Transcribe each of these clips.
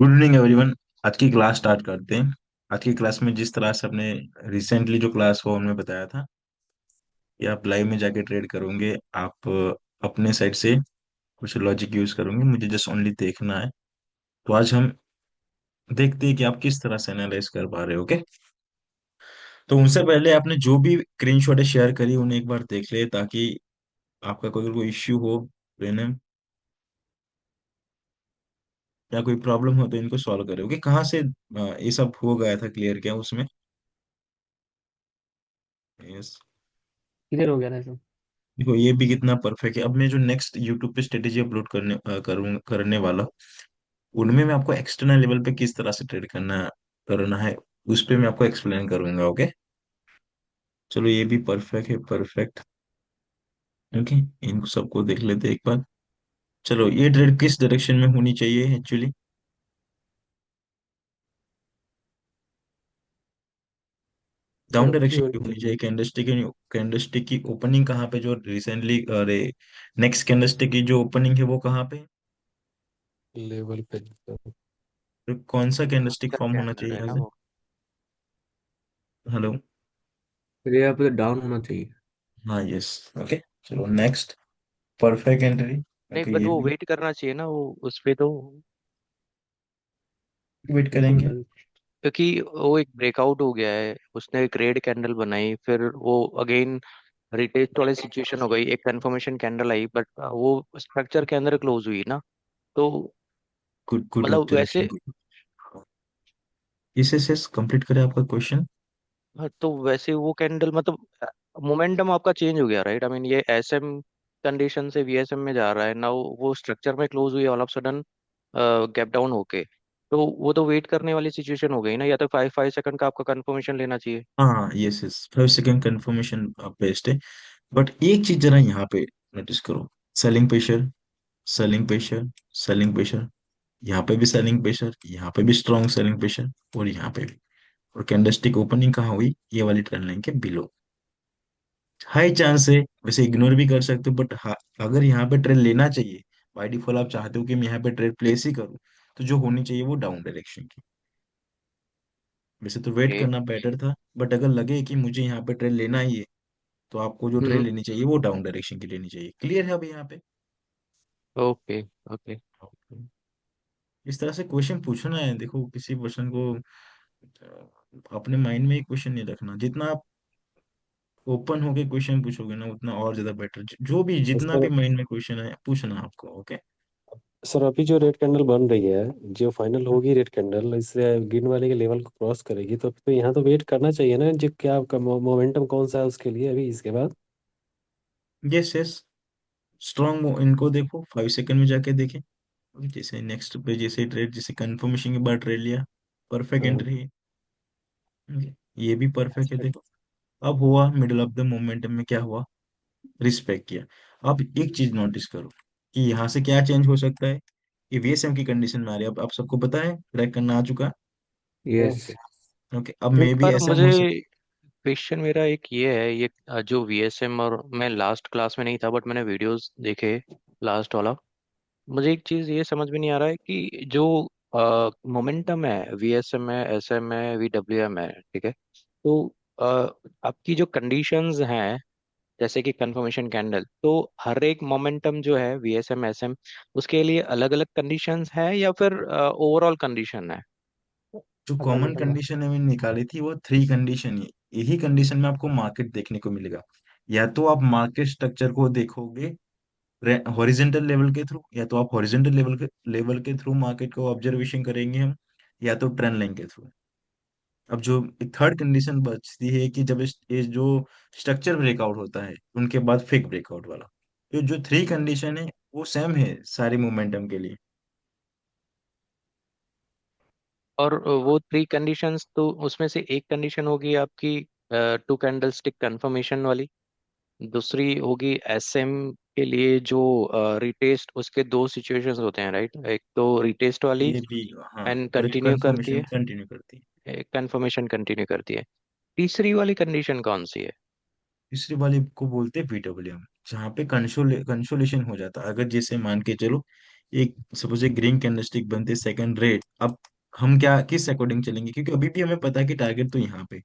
Good evening everyone. आज की class start करते हैं। आज की क्लास में जिस तरह से अपने रिसेंटली जो क्लास हुआ उनमें बताया था कि आप लाइव में जाके ट्रेड करोगे। आप अपने साइड से कुछ लॉजिक यूज करोगे, मुझे जस्ट ओनली देखना है। तो आज हम देखते हैं कि आप किस तरह से एनालाइज कर पा रहे हो। ओके, तो उनसे पहले आपने जो भी स्क्रीनशॉट शेयर करी उन्हें एक बार देख ले, ताकि आपका कोई कोई इश्यू हो प्रेनम या कोई प्रॉब्लम हो तो इनको सॉल्व करे। ओके, कहाँ से ये सब हो गया था, क्लियर क्या उसमें? यस। क्लियर हो गया ना सब। देखो ये भी कितना परफेक्ट है। अब मैं जो नेक्स्ट यूट्यूब पे स्ट्रेटेजी अपलोड करने वाला हूँ, उनमें मैं आपको एक्सटर्नल लेवल पे किस तरह से ट्रेड करना है उस पे मैं आपको एक्सप्लेन करूंगा। ओके, चलो ये भी परफेक्ट है, परफेक्ट। ओके, इनको सबको देख लेते हैं एक बार। चलो, ये ट्रेड किस डायरेक्शन में होनी चाहिए एक्चुअली? डाउन सर अभी डायरेक्शन जो की होनी चाहिए। कैंडलस्टिक की ओपनिंग कहाँ पे, जो रिसेंटली, अरे नेक्स्ट कैंडलस्टिक की जो ओपनिंग है वो कहाँ पे? लेवल पे सर, तो कौन सा कैंडलस्टिक स्ट्रक्चर फॉर्म होना कैंडल चाहिए है यहाँ ना से? वो। हेलो। फिर यहाँ पे डाउन होना चाहिए। हाँ, यस। ओके, चलो नेक्स्ट। Perfect entry. नहीं ओके, बट ये वो भी वेट करना चाहिए ना वो उस पे तो। वेट देखो करेंगे। क्योंकि वो एक ब्रेकआउट हो गया है, उसने एक रेड कैंडल बनाई, फिर वो अगेन रिटेस्ट वाली सिचुएशन हो गई, एक कंफर्मेशन कैंडल आई, बट वो स्ट्रक्चर के अंदर क्लोज हुई ना। तो गुड गुड मतलब ऑब्जर्वेशन, वैसे, good. Yes yes yes, complete करें आपका क्वेश्चन। हाँ, तो वैसे वो कैंडल मतलब मोमेंटम आपका चेंज हो गया, राइट? आई मीन ये एसएम कंडीशन से वीएसएम में जा रहा है ना, वो स्ट्रक्चर में क्लोज हुई all of sudden gap down होके। तो वो तो वेट करने वाली सिचुएशन हो गई ना, या तो 5 5 सेकंड का आपका कंफर्मेशन लेना चाहिए। हाँ, yes yes, 5 second confirmation best है। बट एक चीज जरा यहाँ पे नोटिस करो। Selling pressure, selling pressure, selling pressure. यहाँ पे भी सेलिंग प्रेशर, यहाँ पे भी स्ट्रॉन्ग सेलिंग प्रेशर, और यहाँ पे भी। और कैंडलस्टिक ओपनिंग कहाँ हुई? ये वाली ट्रेंड लाइन के बिलो। हाई चांस है, वैसे इग्नोर भी कर सकते हो, बट हाँ, अगर यहाँ पे ट्रेड लेना चाहिए, बाय डिफॉल्ट आप चाहते हो कि मैं यहाँ पे ट्रेड प्लेस ही करूँ, तो जो होनी चाहिए वो डाउन डायरेक्शन की। वैसे तो वेट ओके। करना बेटर था, बट अगर लगे कि मुझे यहाँ पे ट्रेड लेना ही है, तो आपको जो ट्रेड हम्म। लेनी चाहिए वो डाउन डायरेक्शन की लेनी चाहिए। क्लियर है अभी यहाँ पे? ओके। ओके। Okay. इस तरह से क्वेश्चन पूछना है। देखो, किसी पर्सन को अपने माइंड में ही क्वेश्चन नहीं रखना। जितना आप ओपन होके क्वेश्चन पूछोगे ना, उतना और ज्यादा बेटर। जो भी, तो जितना सर, भी माइंड में क्वेश्चन है पूछना आपको। ओके। सर अभी जो रेड कैंडल बन रही है, जो फाइनल होगी रेड कैंडल इससे ग्रीन वाले के लेवल को क्रॉस करेगी, तो यहाँ तो वेट करना चाहिए ना, जो क्या मोमेंटम कौन सा है उसके लिए अभी इसके बाद। Yes yes, strong. इनको देखो 5 सेकंड में जाके देखें। जैसे नेक्स्ट पे जैसे ट्रेड, जैसे कंफर्मेशन के बाद ट्रेड लिया, परफेक्ट हाँ। एंट्री है। ये भी परफेक्ट है, देखो। अब हुआ मिडिल ऑफ द मोमेंटम में क्या हुआ? रिस्पेक्ट किया। अब एक चीज नोटिस करो कि यहाँ से क्या चेंज हो सकता है। ये वीएसएम की कंडीशन में आ रही है। अब आप सबको पता है, ट्रैक करना आ चुका। यस। ओके, अब तो मे भी पर एसएम मुझे हो सकता। क्वेश्चन मेरा एक ये है, ये जो वीएसएम, और मैं लास्ट क्लास में नहीं था बट मैंने वीडियोस देखे लास्ट वाला। मुझे एक चीज ये समझ में नहीं आ रहा है कि जो मोमेंटम है, वीएसएम है, एसएम है, वीडब्ल्यूएम है, ठीक है। तो अ, आपकी जो कंडीशंस हैं, जैसे कि कंफर्मेशन कैंडल, तो हर एक मोमेंटम जो है वीएसएम एसएम, उसके लिए अलग अलग कंडीशंस है या फिर ओवरऑल कंडीशन है? जो कॉमन कंडीशन है मैंने निकाली थी वो 3 कंडीशन है। यही कंडीशन में आपको मार्केट देखने को मिलेगा। या तो आप मार्केट स्ट्रक्चर को देखोगे हॉरिजेंटल लेवल के थ्रू, या तो आप हॉरिजेंटल लेवल के थ्रू मार्केट को ऑब्जर्वेशन करेंगे हम, या तो ट्रेंड लाइन के थ्रू। अब जो एक थर्ड कंडीशन बचती है कि जब ये जो स्ट्रक्चर ब्रेकआउट होता है उनके बाद फेक ब्रेकआउट वाला। तो जो 3 कंडीशन है वो सेम है सारी मोमेंटम के लिए। और वो थ्री कंडीशंस, तो उसमें से एक कंडीशन होगी आपकी टू कैंडल स्टिक कंफर्मेशन वाली, दूसरी होगी एसएम के लिए जो रिटेस्ट, उसके दो सिचुएशंस होते हैं, राइट? एक तो रिटेस्ट वाली ये भी, हाँ। एंड और एक कंटिन्यू करती कंफर्मेशन है, कंटिन्यू करती है। एक कंफर्मेशन कंटिन्यू करती है। तीसरी वाली कंडीशन कौन सी है? तीसरी वाले को बोलते हैं पीडब्ल्यूएम, जहाँ पे कंसोलेशन हो जाता है। अगर जैसे मान के चलो एक सपोज एक ग्रीन कैंडलस्टिक बनते सेकंड रेड, अब हम क्या किस अकॉर्डिंग चलेंगे, क्योंकि अभी भी हमें पता है कि टारगेट तो यहाँ पे।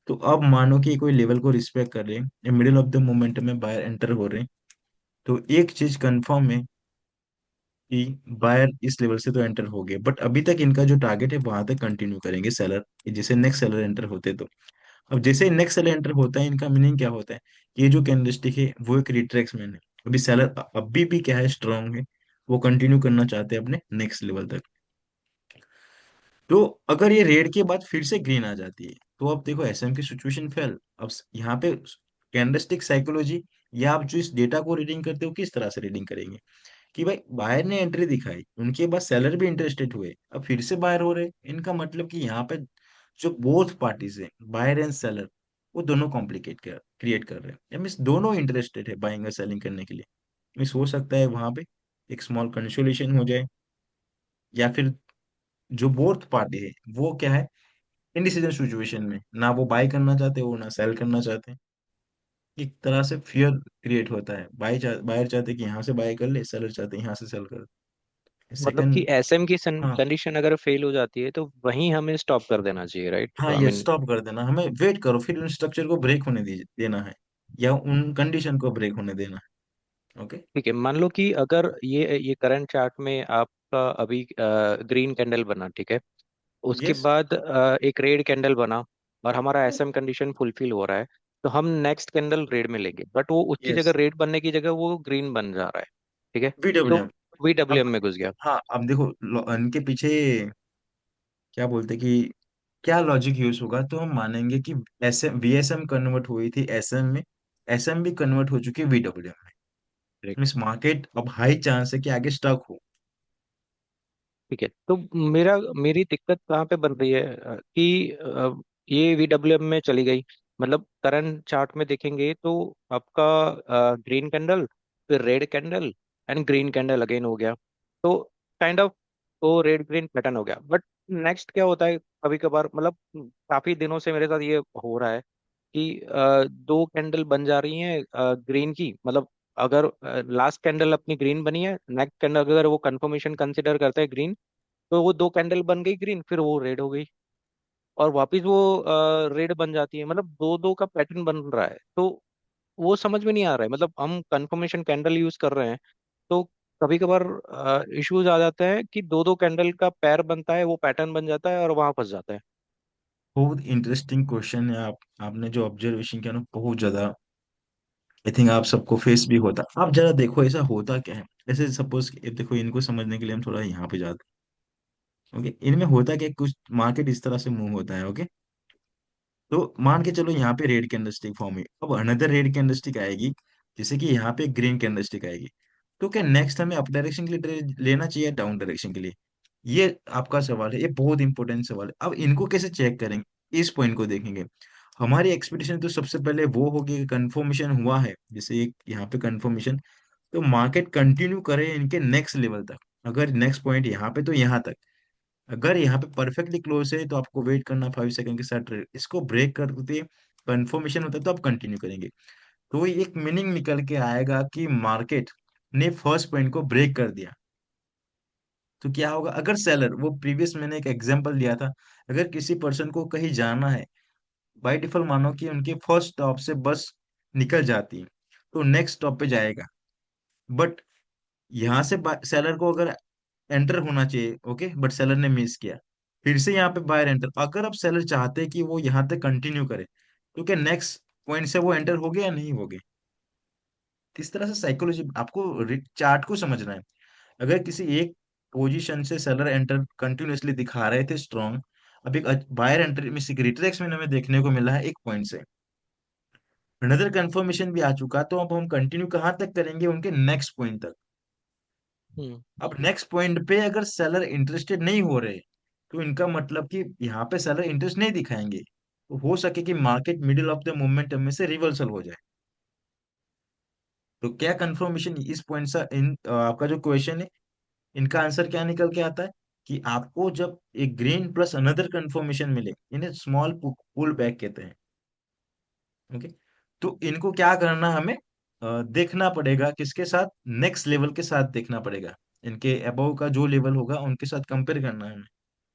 तो अब मानो कि कोई लेवल को रिस्पेक्ट कर रहे हैं, मिडिल ऑफ द मोमेंटम में बायर एंटर हो रहे हैं, तो एक चीज कंफर्म है कि बायर इस लेवल से तो एंटर हो गए, बट अभी तक इनका जो टारगेट है वहां तक कंटिन्यू करेंगे सेलर, जैसे नेक्स्ट सेलर एंटर होते तो। अब जैसे नेक्स्ट सेलर एंटर होता है, इनका मीनिंग क्या होता है कि ये जो कैंडलस्टिक है वो एक रिट्रेसमेंट है। अभी सेलर अभी भी क्या है, स्ट्रांग है, वो कंटिन्यू करना चाहते हैं अपने नेक्स्ट लेवल तक। तो अगर ये रेड के बाद फिर से ग्रीन आ जाती है, तो अब देखो एसएम की सिचुएशन फेल। अब यहाँ पे कैंडलस्टिक साइकोलॉजी, या आप जो इस डेटा को रीडिंग करते हो किस तरह से रीडिंग करेंगे कि भाई बायर ने एंट्री दिखाई, उनके बाद सेलर भी इंटरेस्टेड हुए, अब फिर से बायर हो रहे, इनका मतलब कि यहाँ पे जो बोथ पार्टीज है, बायर एंड सेलर, वो दोनों कॉम्प्लिकेट कर क्रिएट कर रहे हैं, मीन्स दोनों इंटरेस्टेड है बाइंग और सेलिंग करने के लिए। मीन्स हो सकता है वहां पे एक स्मॉल कंसोलिडेशन हो जाए, या फिर जो बोथ पार्टी है वो क्या है, इंडिसीजन सिचुएशन में, ना वो बाय करना चाहते हो ना सेल करना चाहते हैं। एक तरह से फियर क्रिएट होता है, बायर चाहते कि यहाँ से बाय कर ले, सेलर चाहते हैं यहाँ से सेल कर। मतलब कि सेकंड। एसएम की हाँ। कंडीशन अगर फेल हो जाती है तो वहीं हमें स्टॉप कर देना चाहिए, राइट? हाँ, आई ये मीन स्टॉप कर देना, हमें वेट करो, फिर उन स्ट्रक्चर को ब्रेक होने देना है, या उन कंडीशन को ब्रेक होने देना है। ओके। ठीक है, मान लो कि अगर ये करंट चार्ट में आपका अभी ग्रीन कैंडल बना, ठीक है, उसके यस। बाद एक रेड कैंडल बना और हमारा एसएम कंडीशन फुलफिल हो रहा है, तो हम नेक्स्ट कैंडल रेड में लेंगे, बट वो उसकी यस। जगह रेड बनने की जगह वो ग्रीन बन जा रहा है, ठीक है, तो VWM। वीडब्ल्यूएम अब में घुस गया। हाँ, अब देखो इनके पीछे क्या बोलते कि क्या लॉजिक यूज होगा, तो हम मानेंगे कि VSM कन्वर्ट हुई थी SM में, SM भी कन्वर्ट हो चुकी है VWM में। मीन्स मार्केट अब हाई चांस है कि आगे स्टक हो। ठीक है, तो मेरी दिक्कत कहाँ पे बन रही है कि ये वीडब्ल्यूएम में चली गई, मतलब करंट चार्ट में देखेंगे तो आपका ग्रीन कैंडल, फिर red candle and green candle again हो गया, तो काइंड ऑफ वो रेड ग्रीन पैटर्न हो गया। बट नेक्स्ट क्या होता है, कभी कभार मतलब काफी दिनों से मेरे साथ ये हो रहा है कि दो कैंडल बन जा रही हैं ग्रीन की, मतलब अगर लास्ट कैंडल अपनी ग्रीन बनी है, नेक्स्ट कैंडल अगर वो कंफर्मेशन कंसिडर करते हैं ग्रीन, तो वो दो कैंडल बन गई ग्रीन, फिर वो रेड हो गई और वापस वो रेड बन जाती है, मतलब दो दो का पैटर्न बन रहा है। तो वो समझ में नहीं आ रहा है, मतलब हम कंफर्मेशन कैंडल यूज कर रहे हैं, तो कभी कभार इश्यूज आ जाते हैं कि दो दो कैंडल का पैर बनता है, वो पैटर्न बन जाता है और वहां फंस जाता है। बहुत इंटरेस्टिंग क्वेश्चन है। आपने जो ऑब्जर्वेशन किया ना, बहुत ज्यादा आई थिंक आप सबको फेस भी होता। आप जरा देखो ऐसा होता क्या है। ऐसे सपोज देखो, इनको समझने के लिए हम थोड़ा यहाँ पे जाते हैं। ओके, इनमें होता क्या है, कुछ मार्केट इस तरह से मूव होता है। ओके, तो मान के चलो यहाँ पे रेड कैंडलस्टिक फॉर्म हुई, अब अनदर रेड कैंडलस्टिक आएगी, जैसे कि यहाँ पे ग्रीन कैंडलस्टिक आएगी, तो क्या नेक्स्ट हमें अप डायरेक्शन के लिए trade लेना चाहिए, डाउन डायरेक्शन के लिए? ये आपका सवाल है, ये बहुत इंपॉर्टेंट सवाल है। अब इनको कैसे चेक करेंगे, इस पॉइंट को देखेंगे। हमारी एक्सपेक्टेशन तो सबसे पहले वो होगी कि कंफर्मेशन हुआ है, जैसे एक यहाँ पे कंफर्मेशन, तो मार्केट कंटिन्यू करे इनके नेक्स्ट लेवल तक। अगर नेक्स्ट पॉइंट यहाँ पे तो यहाँ तक, अगर यहाँ पे परफेक्टली क्लोज है तो आपको वेट करना 5 सेकंड के साथ ट्रेड, इसको ब्रेक करते कंफर्मेशन होता है तो आप कंटिन्यू करेंगे। तो ये एक मीनिंग निकल के आएगा कि मार्केट ने फर्स्ट पॉइंट को ब्रेक कर दिया। तो क्या होगा, अगर सेलर, वो प्रीवियस मैंने एक एग्जांपल दिया था, अगर किसी पर्सन को कहीं जाना है, बाय डिफॉल्ट मानो कि उनके फर्स्ट स्टॉप से बस निकल जाती है, तो नेक्स्ट स्टॉप पे जाएगा। बट यहाँ से सेलर को अगर एंटर होना चाहिए, ओके, बट सेलर ने मिस किया, फिर से यहाँ पे बायर एंटर, अगर अब सेलर चाहते हैं कि वो यहाँ तक कंटिन्यू करे, तो क्या नेक्स्ट पॉइंट से वो एंटर हो गया या नहीं हो गया? इस तरह से साइकोलॉजी आपको चार्ट को समझना है। अगर किसी एक पोजीशन से सेलर एंटर कंटिन्यूअसली दिखा रहे थे स्ट्रॉन्ग, अब एक बायर एंटर में रिट्रेक्स में हमें देखने को मिला है एक पॉइंट से, अनदर कंफर्मेशन भी आ चुका, तो अब हम कंटिन्यू कहाँ तक करेंगे, उनके नेक्स्ट पॉइंट तक। हम्म। अब नेक्स्ट पॉइंट पे अगर सेलर इंटरेस्टेड नहीं हो रहे, तो इनका मतलब कि यहाँ पे सेलर इंटरेस्ट नहीं दिखाएंगे, तो हो सके कि market middle of the momentum में से रिवर्सल हो जाए। तो क्या कंफर्मेशन इस पॉइंट से आपका जो क्वेश्चन है, इनका आंसर क्या निकल के आता है कि आपको जब एक ग्रीन प्लस अनदर कंफर्मेशन मिले, इन्हें स्मॉल पुल बैक कहते हैं। ओके, तो इनको क्या करना हमें देखना पड़ेगा, किसके साथ, नेक्स्ट लेवल के साथ देखना पड़ेगा। इनके अबव का जो लेवल होगा उनके साथ कंपेयर करना है हमें।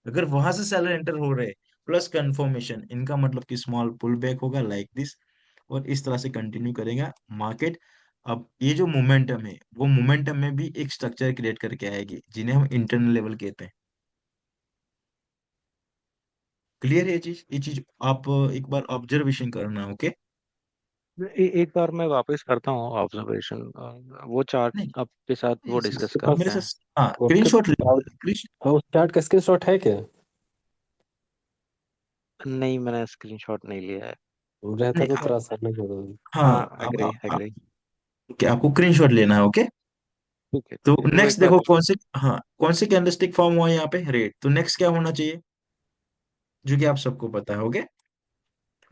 अगर वहां से सेलर एंटर हो रहे प्लस कंफर्मेशन, इनका मतलब कि स्मॉल पुल बैक होगा लाइक दिस, और इस तरह से कंटिन्यू करेगा मार्केट। अब ये जो मोमेंटम है वो मोमेंटम में भी एक स्ट्रक्चर क्रिएट करके आएगी जिन्हें हम इंटरनल लेवल कहते हैं। क्लियर है ये चीज आप एक बार ऑब्जर्वेशन करना, ओके। एक बार मैं वापस करता हूँ ऑब्जर्वेशन, वो चार्ट नहीं आपके साथ वो नहीं, डिस्कस आपके आप पास मेरे करते हैं। साथ, हाँ, उसके स्क्रीनशॉट ले, उस चार्ट का स्क्रीनशॉट है क्या? नहीं, मैंने स्क्रीनशॉट नहीं लिया है। रहता नहीं तो आप, थोड़ा आसानी हो गई। हाँ, हाँ, एग्री एग्री। okay, आपको स्क्रीनशॉट लेना है, ओके। तो ठीक है, वो नेक्स्ट एक बार। देखो कौन से, हाँ, कौन से कैंडलस्टिक फॉर्म हुआ है यहाँ पे, रेड। तो नेक्स्ट क्या होना चाहिए, जो कि आप सबको पता है, ओके।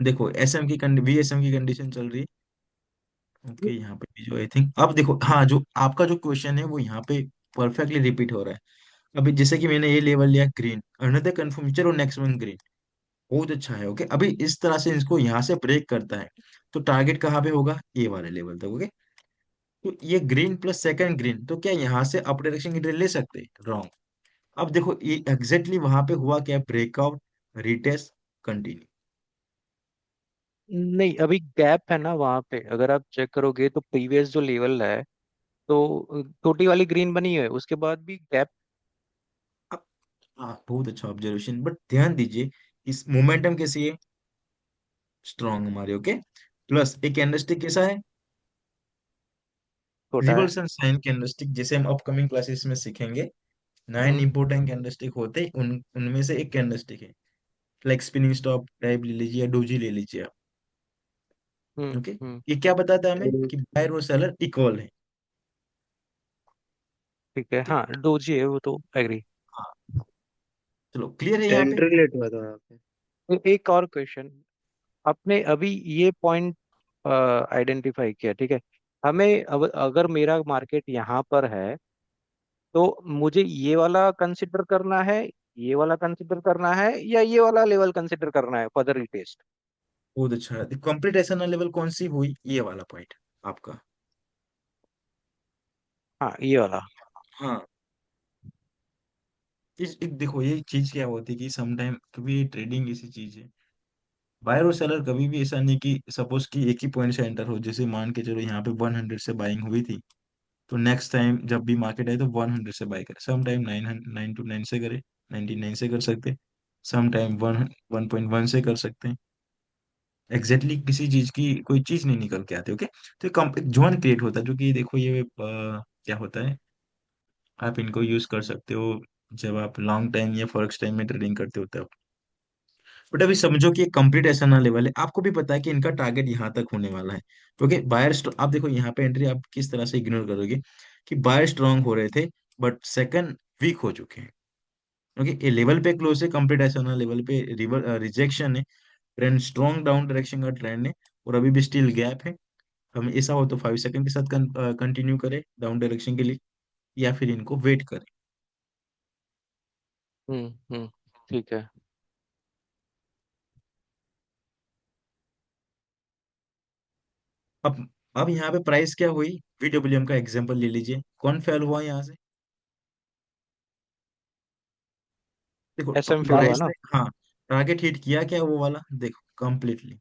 देखो एसएम की वीएसएम की कंडीशन चल रही है, ओके। यहाँ पे भी जो आई थिंक, अब देखो, हाँ, जो आपका जो क्वेश्चन है वो यहाँ पे परफेक्टली रिपीट हो रहा है। अभी जैसे कि मैंने ये लेवल लिया ग्रीन, अनदर कंफर्म, चलो नेक्स्ट वन ग्रीन, बहुत अच्छा है, ओके। अभी इस तरह से इसको यहाँ से ब्रेक करता है तो टारगेट कहाँ पे होगा, ए वाले लेवल तक, ओके। तो ये ग्रीन प्लस सेकंड ग्रीन, तो क्या यहाँ से अप डायरेक्शन की ट्रेड ले सकते, रॉन्ग। अब देखो ये एग्जैक्टली वहां पे हुआ क्या, ब्रेकआउट, रिटेस्ट, कंटिन्यू। नहीं, अभी गैप है ना वहां पे, अगर आप चेक करोगे तो प्रीवियस जो लेवल है, तो छोटी वाली ग्रीन बनी है, उसके बाद भी गैप। अब, हाँ, बहुत अच्छा ऑब्जर्वेशन, बट ध्यान दीजिए इस मोमेंटम कैसी है, स्ट्रॉन्ग हमारे, ओके। प्लस एक कैंडलस्टिक कैसा है, छोटा है। रिवर्सन साइन कैंडलस्टिक, जैसे हम अपकमिंग क्लासेस में सीखेंगे। 9 हम्म इंपोर्टेंट कैंडलस्टिक होते हैं, उन उनमें से एक कैंडलस्टिक है, लाइक स्पिनिंग स्टॉप टाइप ले लीजिए या डोजी ले लीजिए आप, ओके। हम्म। ये क्या बताता है हमें कि बायर और सेलर इक्वल है, ठीक है, ओके। हाँ, डोजी है वो तो, एग्री। हाँ, चलो क्लियर है यहाँ पे। एंट्री लेट हुआ था यहाँ पे। एक और क्वेश्चन, आपने अभी ये पॉइंट आइडेंटिफाई किया, ठीक है। हमें अब अगर मेरा मार्केट यहाँ पर है, तो मुझे ये वाला कंसिडर करना है, ये वाला कंसिडर करना है, या ये वाला लेवल कंसिडर करना है फर्दर रिटेस्ट? बहुत अच्छा है, कंप्लीट ऐसा लेवल कौन सी हुई, ये वाला पॉइंट आपका। हाँ, ये वाला। हाँ, देखो ये चीज क्या होती है कि सम टाइम कभी ट्रेडिंग ऐसी चीज है, बायर और सेलर कभी भी ऐसा नहीं कि सपोज कि एक ही पॉइंट से एंटर हो, जैसे मान के चलो यहाँ पे 100 से बाइंग हुई थी, तो नेक्स्ट टाइम जब भी मार्केट आए तो 100 से बाय करे, सम टाइम 9 to 9 से करे, 99 से कर सकते, सम टाइम 1.1 से कर सकते हैं। एग्जैक्टली किसी चीज की कोई चीज नहीं निकल के आती, ओके। तो एक जोन क्रिएट होता है, जो कि देखो ये क्या होता है, आप इनको यूज कर सकते हो जब आप लॉन्ग टाइम या फॉरेक्स टाइम में ट्रेडिंग करते हो तब। बट अभी समझो कि एक कंप्लीट ऐसा ना लेवल है, आपको भी पता है कि इनका टारगेट यहाँ तक होने वाला है, क्योंकि बायर, आप देखो यहाँ पे एंट्री आप किस तरह से इग्नोर करोगे कि बायर स्ट्रांग हो रहे थे बट सेकंड वीक हो चुके हैं, ओके। ये लेवल पे क्लोज है, कंप्लीट ऐसा ना लेवल पे रिजेक्शन है, ट्रेंड स्ट्रॉन्ग डाउन डायरेक्शन का ट्रेंड है, और अभी भी स्टिल गैप है। हम ऐसा हो तो 5 सेकंड के साथ कंटिन्यू करें डाउन डायरेक्शन के लिए, या फिर इनको वेट करें। ठीक है। अब अब यहाँ पे प्राइस क्या हुई, VWM का एग्जांपल ले लीजिए, कौन फेल हुआ यहाँ से, देखो SM फेल हुआ प्राइस ना। ने, हाँ, टारगेट हिट किया क्या वो वाला, देखो कंप्लीटली।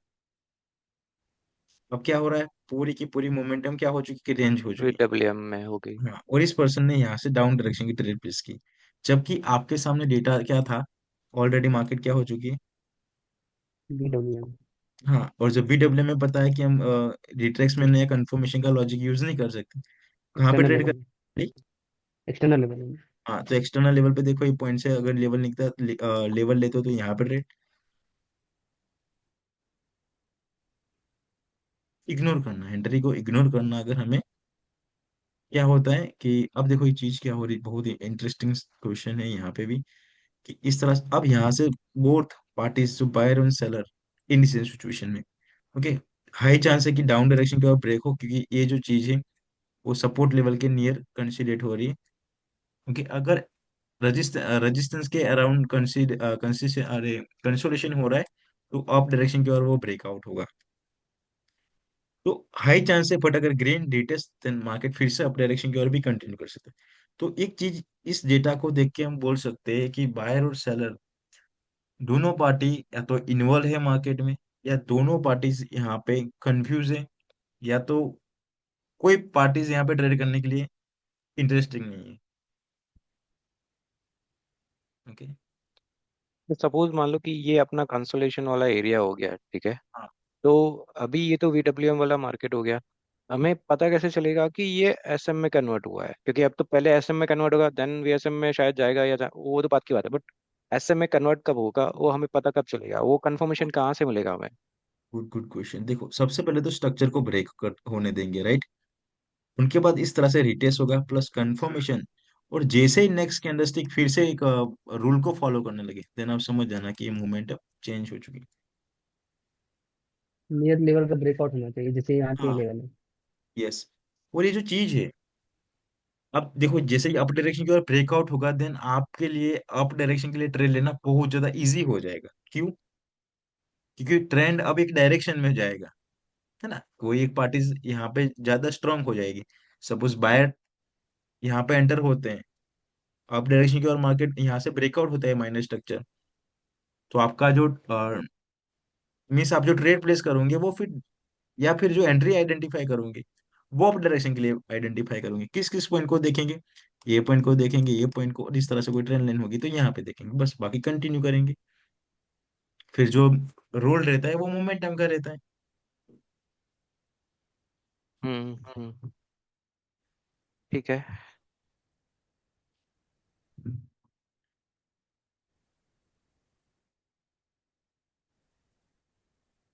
अब क्या हो रहा है, पूरी की पूरी मोमेंटम क्या हो चुकी है, रेंज हो चुकी VWM में हो गई। है, हाँ, और इस पर्सन ने यहाँ से डाउन डायरेक्शन की ट्रेड प्लेस की, जबकि आपके सामने डेटा क्या था, ऑलरेडी मार्केट क्या हो चुकी है। BWM। हाँ, और जब VWM में पता है कि हम रिट्रेसमेंट या कंफर्मेशन का लॉजिक यूज नहीं कर सकते, कहाँ पे एक्सटर्नल ट्रेड लेवल। कर। External level. हाँ, तो एक्सटर्नल लेवल पे देखो, ये पॉइंट से अगर लेवल निकलता, लेवल लेते हो तो यहाँ पे ट्रेड इग्नोर करना है, एंट्री को इग्नोर करना। अगर हमें क्या होता है कि अब देखो ये चीज क्या हो रही, बहुत ही इंटरेस्टिंग क्वेश्चन है यहाँ पे भी, कि इस तरह अब यहाँ से बोथ पार्टीज जो बायर और सेलर इन सेम सिचुएशन में, ओके, हाई चांस है कि डाउन डायरेक्शन की ओर ब्रेक हो, क्योंकि ये जो चीज है वो सपोर्ट लेवल के नियर कंसिडरेट हो रही है, क्योंकि अगर रजिस्टेंस के अराउंड अरे कंसोलेशन हो रहा है, तो अप डायरेक्शन की ओर वो ब्रेकआउट होगा। तो हाई चांस है, बट अगर ग्रीन डिटेस्ट देन मार्केट फिर से अप डायरेक्शन की ओर भी कंटिन्यू कर सकते हैं। तो एक चीज, इस डेटा को देख के हम बोल सकते हैं कि बायर और सेलर दोनों पार्टी या तो इन्वॉल्व है मार्केट में, या दोनों पार्टीज यहाँ पे कंफ्यूज है, या तो कोई पार्टीज यहाँ पे ट्रेड करने के लिए इंटरेस्टिंग नहीं है। ओके। तो सपोज मान लो कि ये अपना कंसोलेशन वाला एरिया हो गया, ठीक है। हाँ। तो अभी ये तो VWM वाला मार्केट हो गया। हमें पता कैसे चलेगा कि ये SM में कन्वर्ट हुआ है? क्योंकि अब तो पहले SM में कन्वर्ट होगा, देन VSM में शायद जाएगा, वो तो बात की बात है, बट SM में कन्वर्ट कब होगा वो हमें पता कब चलेगा? वो कंफर्मेशन कहाँ से मिलेगा हमें? Good good question. देखो, सबसे पहले तो स्ट्रक्चर को ब्रेक कर होने देंगे, राइट। उनके बाद इस तरह से रिटेस्ट होगा प्लस कंफर्मेशन, और जैसे ही नेक्स्ट कैंडलस्टिक फिर से एक रूल को फॉलो करने लगे, देन आप समझ जाना कि ये मूवमेंट अब चेंज हो चुकी है। नियर लेवल का ब्रेकआउट होना चाहिए, जैसे यहाँ पे हाँ। लेवल है। यस। और ये जो चीज है, अब देखो जैसे ही अप डायरेक्शन की ओर ब्रेकआउट होगा, देन आपके लिए अप डायरेक्शन के लिए ट्रेड लेना बहुत ज्यादा इजी हो जाएगा। क्यों? क्योंकि ट्रेंड अब एक डायरेक्शन में जाएगा, है ना। कोई एक पार्टी यहाँ पे ज्यादा स्ट्रांग हो जाएगी। सपोज बायर यहाँ पे एंटर होते हैं, अप डायरेक्शन की ओर मार्केट यहाँ से ब्रेकआउट होता है माइनस स्ट्रक्चर, तो आपका जो मीन्स आप जो ट्रेड प्लेस करोगे वो फिर, या फिर जो एंट्री आइडेंटिफाई करोगे, वो अप डायरेक्शन के लिए आइडेंटिफाई करोगे। किस किस पॉइंट को देखेंगे? ये पॉइंट को देखेंगे, ये पॉइंट को, और इस तरह से कोई ट्रेंड लाइन होगी तो यहाँ पे देखेंगे, बस बाकी कंटिन्यू करेंगे। फिर जो रोल रहता है वो मोमेंटम का रहता है। हम्म। ठीक है।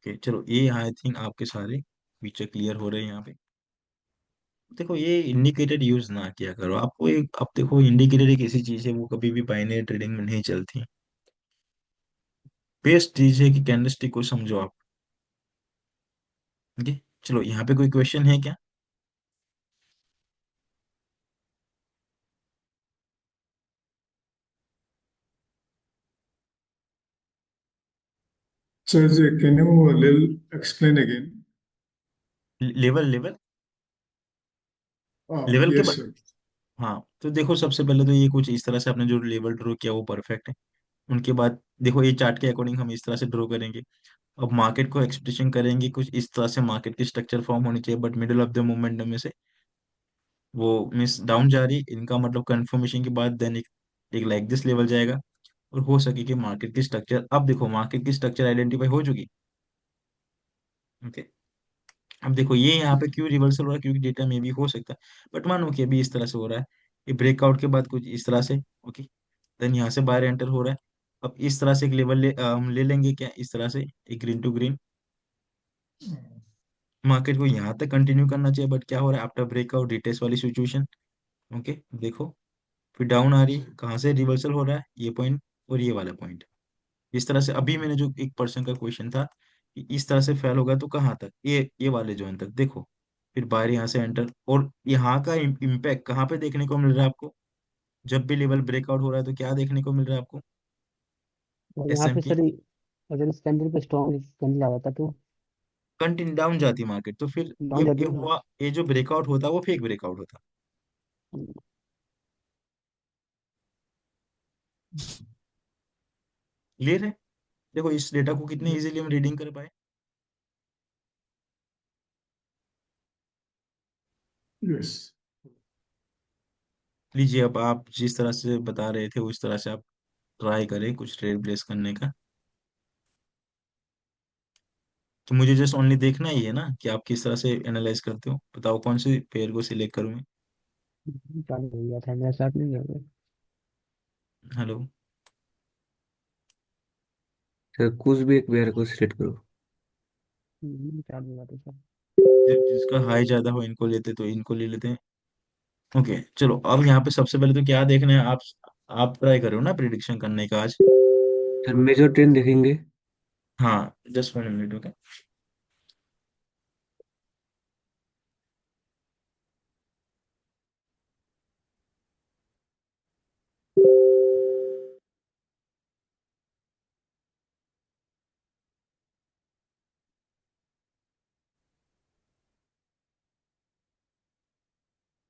ओके, चलो ये आई थिंक आपके सारे फीचर क्लियर हो रहे हैं यहाँ पे। देखो, ये इंडिकेटर यूज ना किया करो। आपको एक, अब देखो इंडिकेटर एक ऐसी चीज है वो कभी भी बाइनरी ट्रेडिंग में नहीं चलती। बेस्ट चीज है कि कैंडलस्टिक को समझो आप। ओके। चलो, यहाँ पे कोई क्वेश्चन है क्या? So, can you little explain again? Level level Oh, level के yes, बाद। sir. हाँ, तो देखो सबसे पहले तो ये कुछ इस तरह से आपने जो लेवल ड्रॉ किया वो परफेक्ट है। उनके बाद देखो ये चार्ट के अकॉर्डिंग हम इस तरह से ड्रॉ करेंगे। अब मार्केट को एक्सपेक्टेशन करेंगे कुछ इस तरह से, मार्केट की स्ट्रक्चर फॉर्म होनी चाहिए, but middle of the momentum में से वो मिस डाउन जा रही, इनका मतलब कंफर्मेशन के बाद देन एक लाइक दिस लेवल जाएगा। और हो सके कि मार्केट की स्ट्रक्चर, अब देखो मार्केट की स्ट्रक्चर आइडेंटिफाई हो चुकी। ओके। अब देखो ये यहाँ पे क्यों रिवर्सल हो रहा है, क्योंकि डेटा में भी हो सकता है, बट मानो कि अभी इस तरह से हो रहा है, ये ब्रेकआउट के बाद कुछ इस तरह से। ओके। देन यहाँ से बाहर एंटर हो रहा है। अब इस तरह से एक लेवल हम ले लेंगे क्या, इस तरह से एक ग्रीन टू ग्रीन। मार्केट को यहाँ तक कंटिन्यू करना चाहिए, बट क्या हो रहा है, आफ्टर ब्रेकआउट रिटेस्ट वाली सिचुएशन। ओके। देखो फिर डाउन आ रही, कहाँ से रिवर्सल हो रहा है, ये पॉइंट और ये वाला पॉइंट। इस तरह से अभी मैंने जो एक पर्सन का क्वेश्चन था कि इस तरह से फेल होगा तो कहाँ तक, ये वाले जोन तक देखो। फिर बाहर यहाँ से एंटर, और यहाँ का इम्पैक्ट कहाँ पे देखने को मिल रहा है आपको? जब भी लेवल ब्रेकआउट हो रहा है तो क्या देखने को मिल रहा है आपको? और एस यहाँ एम पे पी सर, अगर इस कैंडल पे स्ट्रॉन्ग कैंडल आ जाता तो कंटिन्यू डाउन जाती मार्केट, तो फिर डाउन ये जाती है ना। हुआ, ये जो ब्रेकआउट होता वो फेक ब्रेकआउट होता। क्लियर है? देखो इस डेटा को कितने इजीली हम रीडिंग कर पाए। Yes. लीजिए, अब आप जिस तरह से बता रहे थे उस तरह से आप ट्राई करें कुछ ट्रेड प्लेस करने का। तो मुझे जस्ट ओनली देखना ही है ना कि आप किस तरह से एनालाइज करते हो। बताओ कौन से पेयर को सिलेक्ट करूं मैं। चालू हो गया था, मेरा स्टार्ट नहीं हो गया। हेलो। सर कुछ भी एक पेयर को सिलेक्ट करो। चालू हो गया था सर। जिसका हाई ज्यादा हो इनको लेते, तो इनको ले लेते हैं। ओके, चलो अब यहाँ पे सबसे पहले तो क्या देखना है, आप ट्राई करो ना प्रिडिक्शन करने का आज। सर मेजर ट्रेंड देखेंगे। हाँ, जस्ट 1 मिनट। ओके।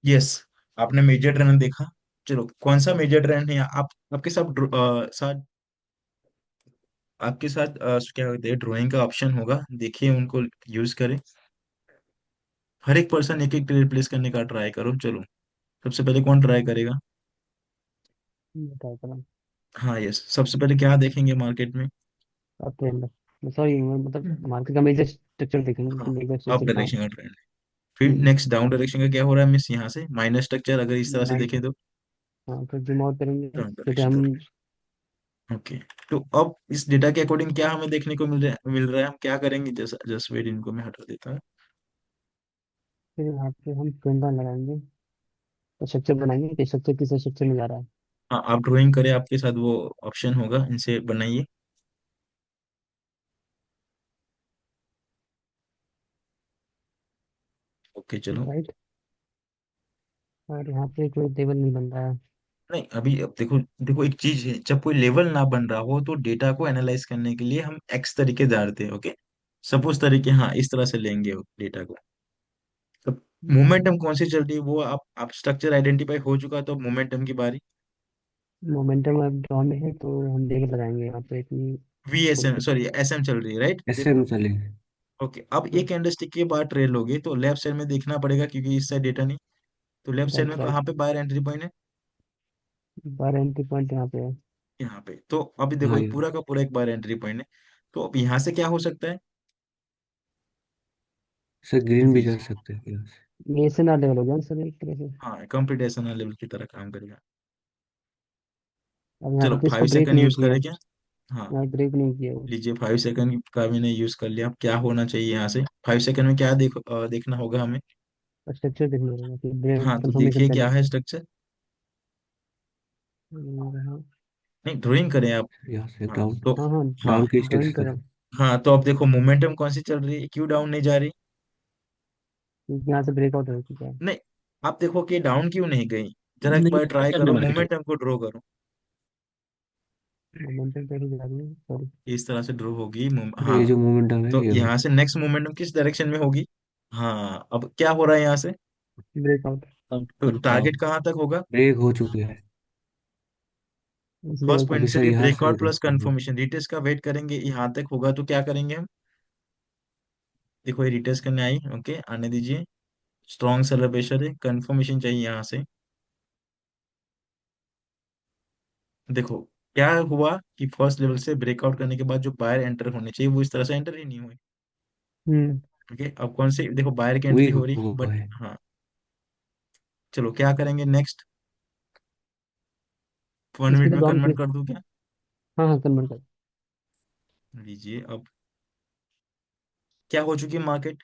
यस, आपने मेजर ट्रेंड देखा। चलो कौन सा मेजर ट्रेंड है आप आपके साथ आपके साथ क्या कहते हैं ड्राइंग का ऑप्शन होगा, देखिए उनको यूज करें। हर एक पर्सन एक एक रिप्लेस करने का ट्राई करो। चलो सबसे पहले कौन ट्राई करेगा? बताओ चलो। हाँ यस, सबसे पहले क्या देखेंगे मार्केट में? अब ट्रेंड, सॉरी मतलब मार्केट का मेजर स्ट्रक्चर देखेंगे हाँ, कि मेजर अप स्ट्रक्चर कहाँ डायरेक्शन का ट्रेंड। फिर है। नेक्स्ट डाउन डायरेक्शन का क्या हो रहा है मिस, यहाँ से माइनस स्ट्रक्चर अगर इस तरह से नाइन। देखें तो हाँ फिर जिम आउट करेंगे। डाउन फिर डायरेक्शन का। हम ओके, तो अब इस डेटा के अकॉर्डिंग क्या हमें देखने को मिल रहा है, हम क्या करेंगे? जस्ट जस्ट वेट, इनको मैं हटा देता हूँ। फिर यहाँ पे हम ट्रेंड लगाएंगे, तो स्ट्रक्चर बनाएंगे कि स्ट्रक्चर किस स्ट्रक्चर में जा रहा है। हाँ, आप ड्राइंग करें, आपके साथ वो ऑप्शन होगा, इनसे बनाइए। ओके चलो। राइट। और यहाँ पे कोई टेबल नहीं बन रहा है। नहीं अभी, अब देखो देखो एक चीज है, जब कोई लेवल ना बन रहा हो तो डेटा को एनालाइज करने के लिए हम एक्स तरीके डालते हैं। ओके, सपोज तरीके, हाँ इस तरह से लेंगे डेटा को। तो मोमेंटम कौन सी चल रही है वो आप स्ट्रक्चर आइडेंटिफाई हो चुका, तो मोमेंटम की बारी। मोमेंटम अब डाउन में है तो हम देख लगाएंगे यहाँ पे कि वी एस थोड़ी एम, सी। सॉरी एस एम चल रही है, राइट एस देखो। एम चलेंगे। ओके, अब एक कैंडलस्टिक के बाद ट्रेल होगी तो लेफ्ट साइड में देखना पड़ेगा, क्योंकि इस साइड डेटा नहीं। तो लेफ्ट साइड राइट में राइट। कहाँ पे बायर एंट्री पॉइंट है? बार एंट्री पॉइंट यहाँ पे है। यहाँ पे। तो अभी देखो हाँ ये ये पूरा का पूरा एक बार एंट्री पॉइंट है। तो अब यहाँ से क्या हो सकता है? सर ग्रीन भी जा लीजिए, सकते हैं यहाँ से। ये से ना डेवलप हो गया ना सर एक तरह से। हाँ कंप्यूटेशनल लेवल की तरह काम करेगा। अब यहाँ चलो पे तो इसको फाइव ब्रेक सेकंड नहीं यूज किया। करें क्या? हाँ, यहाँ ब्रेक नहीं किया वो। लीजिए 5 सेकंड का मैंने यूज कर लिया। अब क्या होना चाहिए यहाँ से? 5 सेकंड में क्या देखना होगा हमें? स्ट्रक्चर देखने होगा कि ब्रेक हाँ तो कंफर्मेशन देखिए पहले। क्या है स्ट्रक्चर। हाँ नहीं, ड्राइंग करें आप। यहाँ से हाँ डाउन। तो, हाँ हाँ। हाँ डाउन की स्टेज ड्राइंग करें। करो। हाँ तो अब देखो मोमेंटम कौन सी चल रही है, क्यों डाउन नहीं जा रही? क्योंकि यहाँ से ब्रेकआउट हो चुका है। नहीं, आप देखो कि डाउन क्यों नहीं गई। जरा एक नहीं बार ऊपर ट्राई चल रही करो, मार्केट। मोमेंटम को ड्रॉ करो। मोमेंटम पहले जा रही है, सॉरी। इस तरह से ड्रॉ होगी सर हाँ। ये जो मोमेंटम है तो ये यहाँ वाला से नेक्स्ट मोमेंटम किस डायरेक्शन में होगी? हाँ, अब क्या हो रहा है यहाँ से? ब्रेकआउट। अब तो टारगेट ब्रेकआउट। कहाँ तक होगा? ब्रेक हो चुके हैं। इस लेवल फर्स्ट तक। पॉइंट अभी से सर भी यहाँ से भी ब्रेकआउट प्लस देखते हैं। कंफर्मेशन, रिटेस्ट का वेट करेंगे, यहाँ तक होगा तो क्या करेंगे हम? देखो ये रिटेस्ट करने आई, ओके आने दीजिए। स्ट्रॉन्ग सेलर प्रेशर है, कंफर्मेशन चाहिए यहाँ से। देखो क्या हुआ कि फर्स्ट लेवल से ब्रेकआउट करने के बाद जो बायर एंटर होने चाहिए वो इस तरह से एंटर ही नहीं हुए। हम्म। ओके, अब कौन सी देखो बायर की वही एंट्री हो रही, हुआ बट है। हाँ। चलो क्या करेंगे नेक्स्ट? 1 मिनट इसको तो में डाउन कन्वर्ट की। कर दूं क्या? हाँ हाँ कन्वर्ट कर। लीजिए, अब क्या हो चुकी है मार्केट?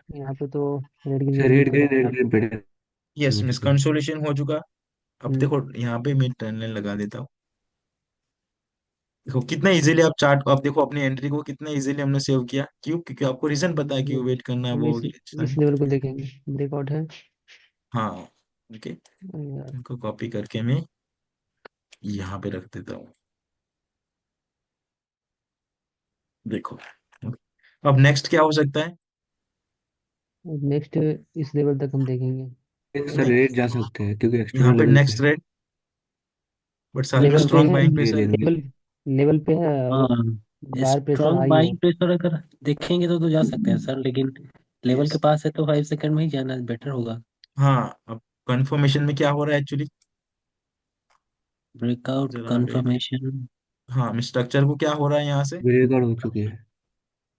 यहाँ पे तो red green sir red green red पड़ ग्रीन रहा है। रेड ग्रीन पे यस हो मिस, चुके हैं। कंसोलिडेशन हो चुका। अब हम्म। देखो यहाँ पे मैं ट्रेंड लाइन लगा देता हूँ। देखो कितना इजीली आप चार्ट, आप देखो अपनी एंट्री को कितना इजीली हमने सेव किया, क्यों? क्योंकि आपको रीजन पता है क्यों ये वेट करना है, हम वो इस लेवल को देखेंगे। ब्रेकआउट है। हाँ। ओके, यार। इनको कॉपी करके मैं यहाँ पे रख देता हूँ। देखो अब नेक्स्ट क्या हो सकता है? नेक्स्ट इस लेवल तक हम देखेंगे। सर नहीं, रेट जा सकते हैं क्योंकि यहाँ एक्सटर्नल पे लेवल पे नेक्स्ट है। रेट, बट साथ में लेवल पे स्ट्रॉन्ग है। बाइंग ये प्रेशर है। लेंगे। लेवल लेवल पे है और हाँ, बायर प्रेशर स्ट्रॉन्ग हाई है। बाइंग प्रेशर अगर देखेंगे तो जा सकते हैं सर, लेकिन लेवल के यस, पास है तो 5 सेकंड में ही जाना बेटर होगा। हाँ अब कंफर्मेशन में क्या हो रहा है एक्चुअली? ब्रेकआउट जरा वेट, कंफर्मेशन। हाँ स्ट्रक्चर को क्या हो रहा है यहाँ से? ब्रेकआउट हो चुके हैं।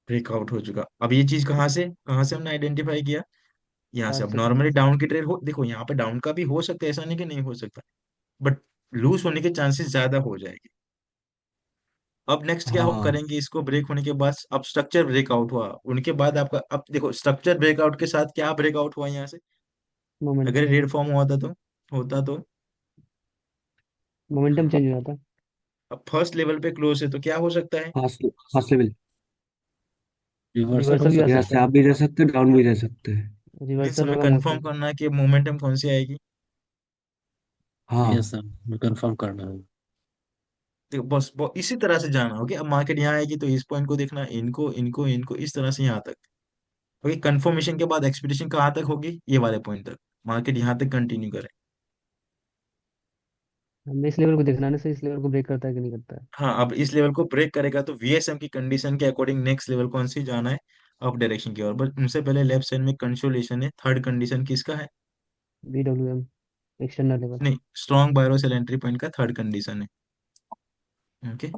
ब्रेकआउट हो चुका। अब ये चीज कहाँ से हमने आइडेंटिफाई किया? यहाँ से। चार अब सेकंड नॉर्मली डाउन की ट्रेड हो, देखो यहाँ पे डाउन का भी हो सकता है, ऐसा नहीं कि नहीं हो सकता, बट लूज होने के चांसेस ज्यादा हो जाएंगे। अब नेक्स्ट क्या हो हाँ करेंगे इसको ब्रेक होने के बाद? अब स्ट्रक्चर ब्रेकआउट हुआ उनके बाद आपका, अब देखो स्ट्रक्चर ब्रेकआउट के साथ क्या ब्रेकआउट हुआ यहाँ से? अगर मोमेंटम। रेड फॉर्म होता तो मोमेंटम चेंज हो जाता। अब फर्स्ट लेवल पे क्लोज है तो क्या हो सकता है? First first level. रिवर्सल हो रिवर्सल भी आ यहाँ सकता सकता से है। आप भी जा सकते हैं, डाउन भी जा सकते हैं। इस रिवर्सल समय होगा कंफर्म मोस्टली। करना है कि मोमेंटम कौन सी आएगी। है। हाँ यस सर, कंफर्म करना है। देखो बस इसी तरह से जाना होगा। अब मार्केट यहाँ आएगी तो इस पॉइंट को देखना, इनको इनको इनको इस तरह से यहाँ तक। ओके, कंफर्मेशन के बाद एक्सपेक्टेशन कहाँ तक होगी? ये वाले पॉइंट तक। मार्केट यहाँ तक कंटिन्यू करे। हमें इस लेवल को देखना है ना सर, इस लेवल को ब्रेक करता है कि नहीं करता है। हाँ, अब इस लेवल को ब्रेक करेगा तो वीएसएम की कंडीशन के अकॉर्डिंग नेक्स्ट लेवल कौन सी जाना है, अप डायरेक्शन की ओर। बट उनसे पहले लेफ्ट साइड में कंसोलिडेशन है, थर्ड कंडीशन किसका है? BWM, external level. नहीं, स्ट्रॉन्ग बायरो सेल एंट्री पॉइंट का थर्ड कंडीशन है। ओके,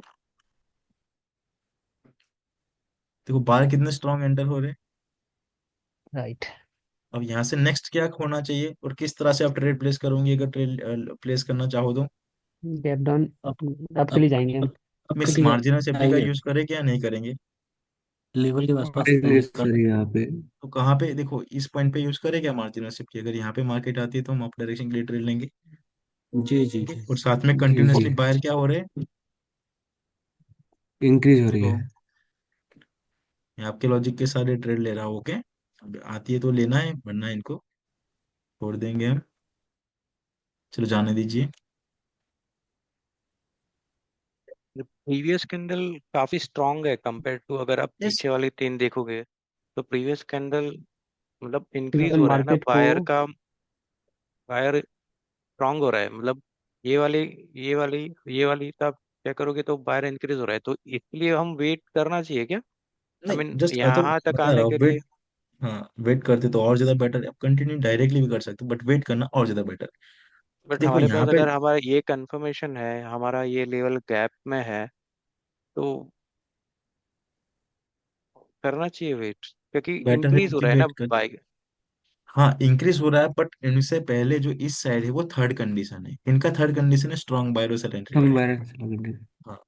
देखो बार कितने स्ट्रॉन्ग एंटर हो रहे हैं। राइट। अब यहाँ से नेक्स्ट क्या होना चाहिए और किस तरह से आप ट्रेड प्लेस करोगे, अगर ट्रेड प्लेस करना चाहो तो? गैप डाउन अब आपके अब लिए जाएंगे हम। आपके मिस लिए मार्जिनल सेफ्टी का आएंगे यूज करें क्या नहीं करेंगे? लेवल के आसपास करेंगे पहले सर यहाँ पे। तो कहाँ पे, देखो इस पॉइंट पे यूज करें क्या मार्जिनल सेफ्टी? अगर यहाँ पे मार्केट आती है तो हम अप डायरेक्शन के लिए ट्रेड लेंगे। जी जी ठीक है, जी। और साथ में जी जी, कंटिन्यूअसली बायर क्या हो रहे हैं? इंक्रीज हो रही देखो, है। मैं आपके लॉजिक के सारे ट्रेड ले रहा हूँ। ओके, अब आती है तो लेना है, वरना इनको छोड़ देंगे हम। चलो जाने दीजिए। प्रीवियस कैंडल काफी स्ट्रांग है कंपेयर टू, अगर आप यस, पीछे वाली तीन देखोगे तो प्रीवियस कैंडल मतलब इंक्रीज अगर हो रहा है ना मार्केट को बायर स्ट्रांग हो रहा है, मतलब ये वाली ये वाली तो आप क्या करोगे तो बायर इंक्रीज हो रहा है, तो इसलिए हम वेट करना चाहिए क्या? आई मीन नहीं जस्ट तो यहाँ तक बता रहा आने हूँ के वेट। लिए। हाँ, वेट करते तो और ज्यादा बेटर है, आप कंटिन्यू डायरेक्टली भी कर सकते हो बट वेट करना और ज्यादा बेटर। बट देखो हमारे यहाँ पास पे, अगर हमारा ये कंफर्मेशन है, हमारा ये लेवल गैप में है, तो करना चाहिए वेट, क्योंकि बेटर है इंक्रीज हो कि रहा है ना वेट कर। बाय। हाँ, इंक्रीज हो रहा है बट इनसे पहले जो इस साइड है वो थर्ड कंडीशन है, इनका थर्ड कंडीशन है स्ट्रॉन्ग बायरो सेल एंट्री हम पॉइंट। बैलेंस लगेंगे। हाँ,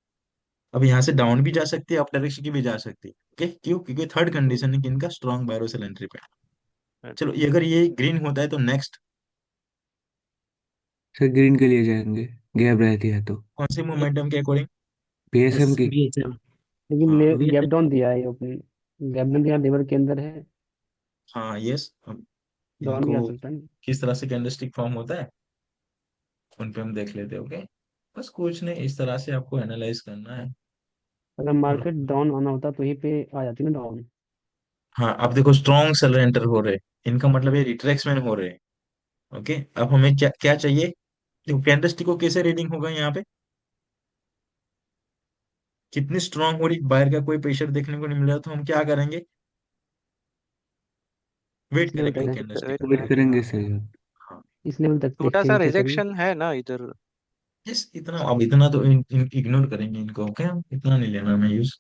अब यहाँ से डाउन भी जा सकती है, अप डायरेक्शन की भी जा सकती है। ओके, क्यों? क्योंकि थर्ड कंडीशन है कि इनका स्ट्रॉन्ग बायरो सेल एंट्री पॉइंट। चलो, ये अगर ये ग्रीन होता है तो नेक्स्ट सर ग्रीन के लिए जाएंगे, गैप रहती है तो। कौन सी मोमेंटम के अकॉर्डिंग? बीएसएम की। BHM लेकिन हाँ, गैप VHM डाउन दिया है ओपनिंग, गैप डाउन दिया लेवल के अंदर है। हाँ, यस। डाउन भी आ इनको सकता है। किस तरह से कैंडलस्टिक फॉर्म होता है उन पे हम देख लेते हैं। ओके, बस कुछ नहीं, इस तरह से आपको एनालाइज करना है। अगर और मार्केट डाउन आना होता तो यहीं पे आ जाती ना डाउन। हाँ, अब देखो स्ट्रॉन्ग सेलर एंटर हो रहे हैं, इनका मतलब ये रिट्रेसमेंट हो रहे हैं। ओके, अब हमें क्या क्या चाहिए? देखो कैंडलस्टिक को कैसे रीडिंग होगा यहाँ पे, कितनी स्ट्रांग हो रही, बायर का कोई प्रेशर देखने को नहीं मिल रहा, तो हम क्या करेंगे? वेट इस लेवल करेंगे तक वो है, कैंडलस्टिक वेट को। वेट करेंगे, करेंगे हाँ। सर यहाँ। हाँ, इस लेवल तक छोटा देखते सा हैं क्या करेंगे। रिजेक्शन है ना इधर। यस, इतना, अब इतना तो इग्नोर करेंगे इनको। ओके, इतना नहीं लेना हमें यूज।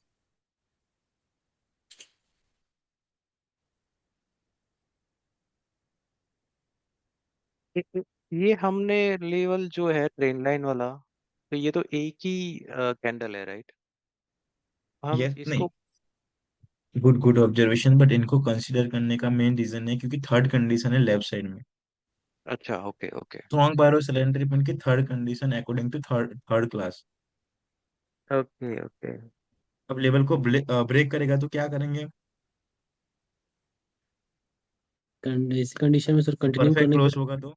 ये हमने लेवल जो है ट्रेन लाइन वाला, तो ये तो एक ही कैंडल है, राइट? हम यस, नहीं, इसको गुड गुड ऑब्जर्वेशन, बट इनको कंसीडर करने का मेन रीजन है क्योंकि थर्ड कंडीशन है लेफ्ट साइड में। अच्छा, ओके ओके स्ट्रॉन्ग बायरो सिलेंडरी पिन की third condition according to third third class. Okay okay. अब लेवल को ब्रेक करेगा तो क्या करेंगे? इस कंडीशन में सर कंटिन्यू परफेक्ट करने के क्लोज होगा तो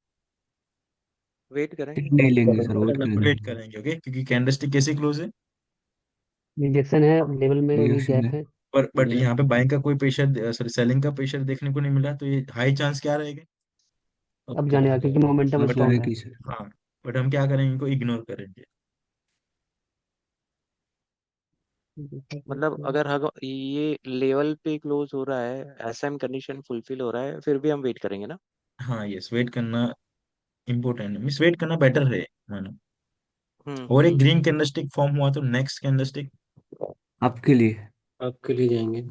वेट करेंगे। नहीं लेंगे सर, बाद वेट करना करेंगे। वेट पड़ेगा। करेंगे। ओके, क्योंकि कैंडलस्टिक कैसे क्लोज है? रिजेक्शन है लेवल में, अभी रिएक्शन गैप है। है। बट गैप यहाँ पे बाइंग का कोई प्रेशर, सॉरी सेलिंग का प्रेशर देखने को नहीं मिला, तो ये हाई चांस क्या रहेगा? अब ओके, जाने का क्योंकि मोमेंटम बट आप स्ट्रांग जाने है। की सर। हाँ, बट हम क्या करेंगे, इनको इग्नोर करेंगे। मतलब अगर हम ये लेवल पे क्लोज हो रहा है, एसएम कंडीशन फुलफिल हो रहा है, फिर भी हम वेट करेंगे ना? हाँ, यस, वेट करना इम्पोर्टेंट है, मिस वेट करना बेटर है मानो। और एक हम्म। ग्रीन कैंडलस्टिक फॉर्म हुआ तो नेक्स्ट कैंडलस्टिक आपके लिए। आपके लिए जाएंगे।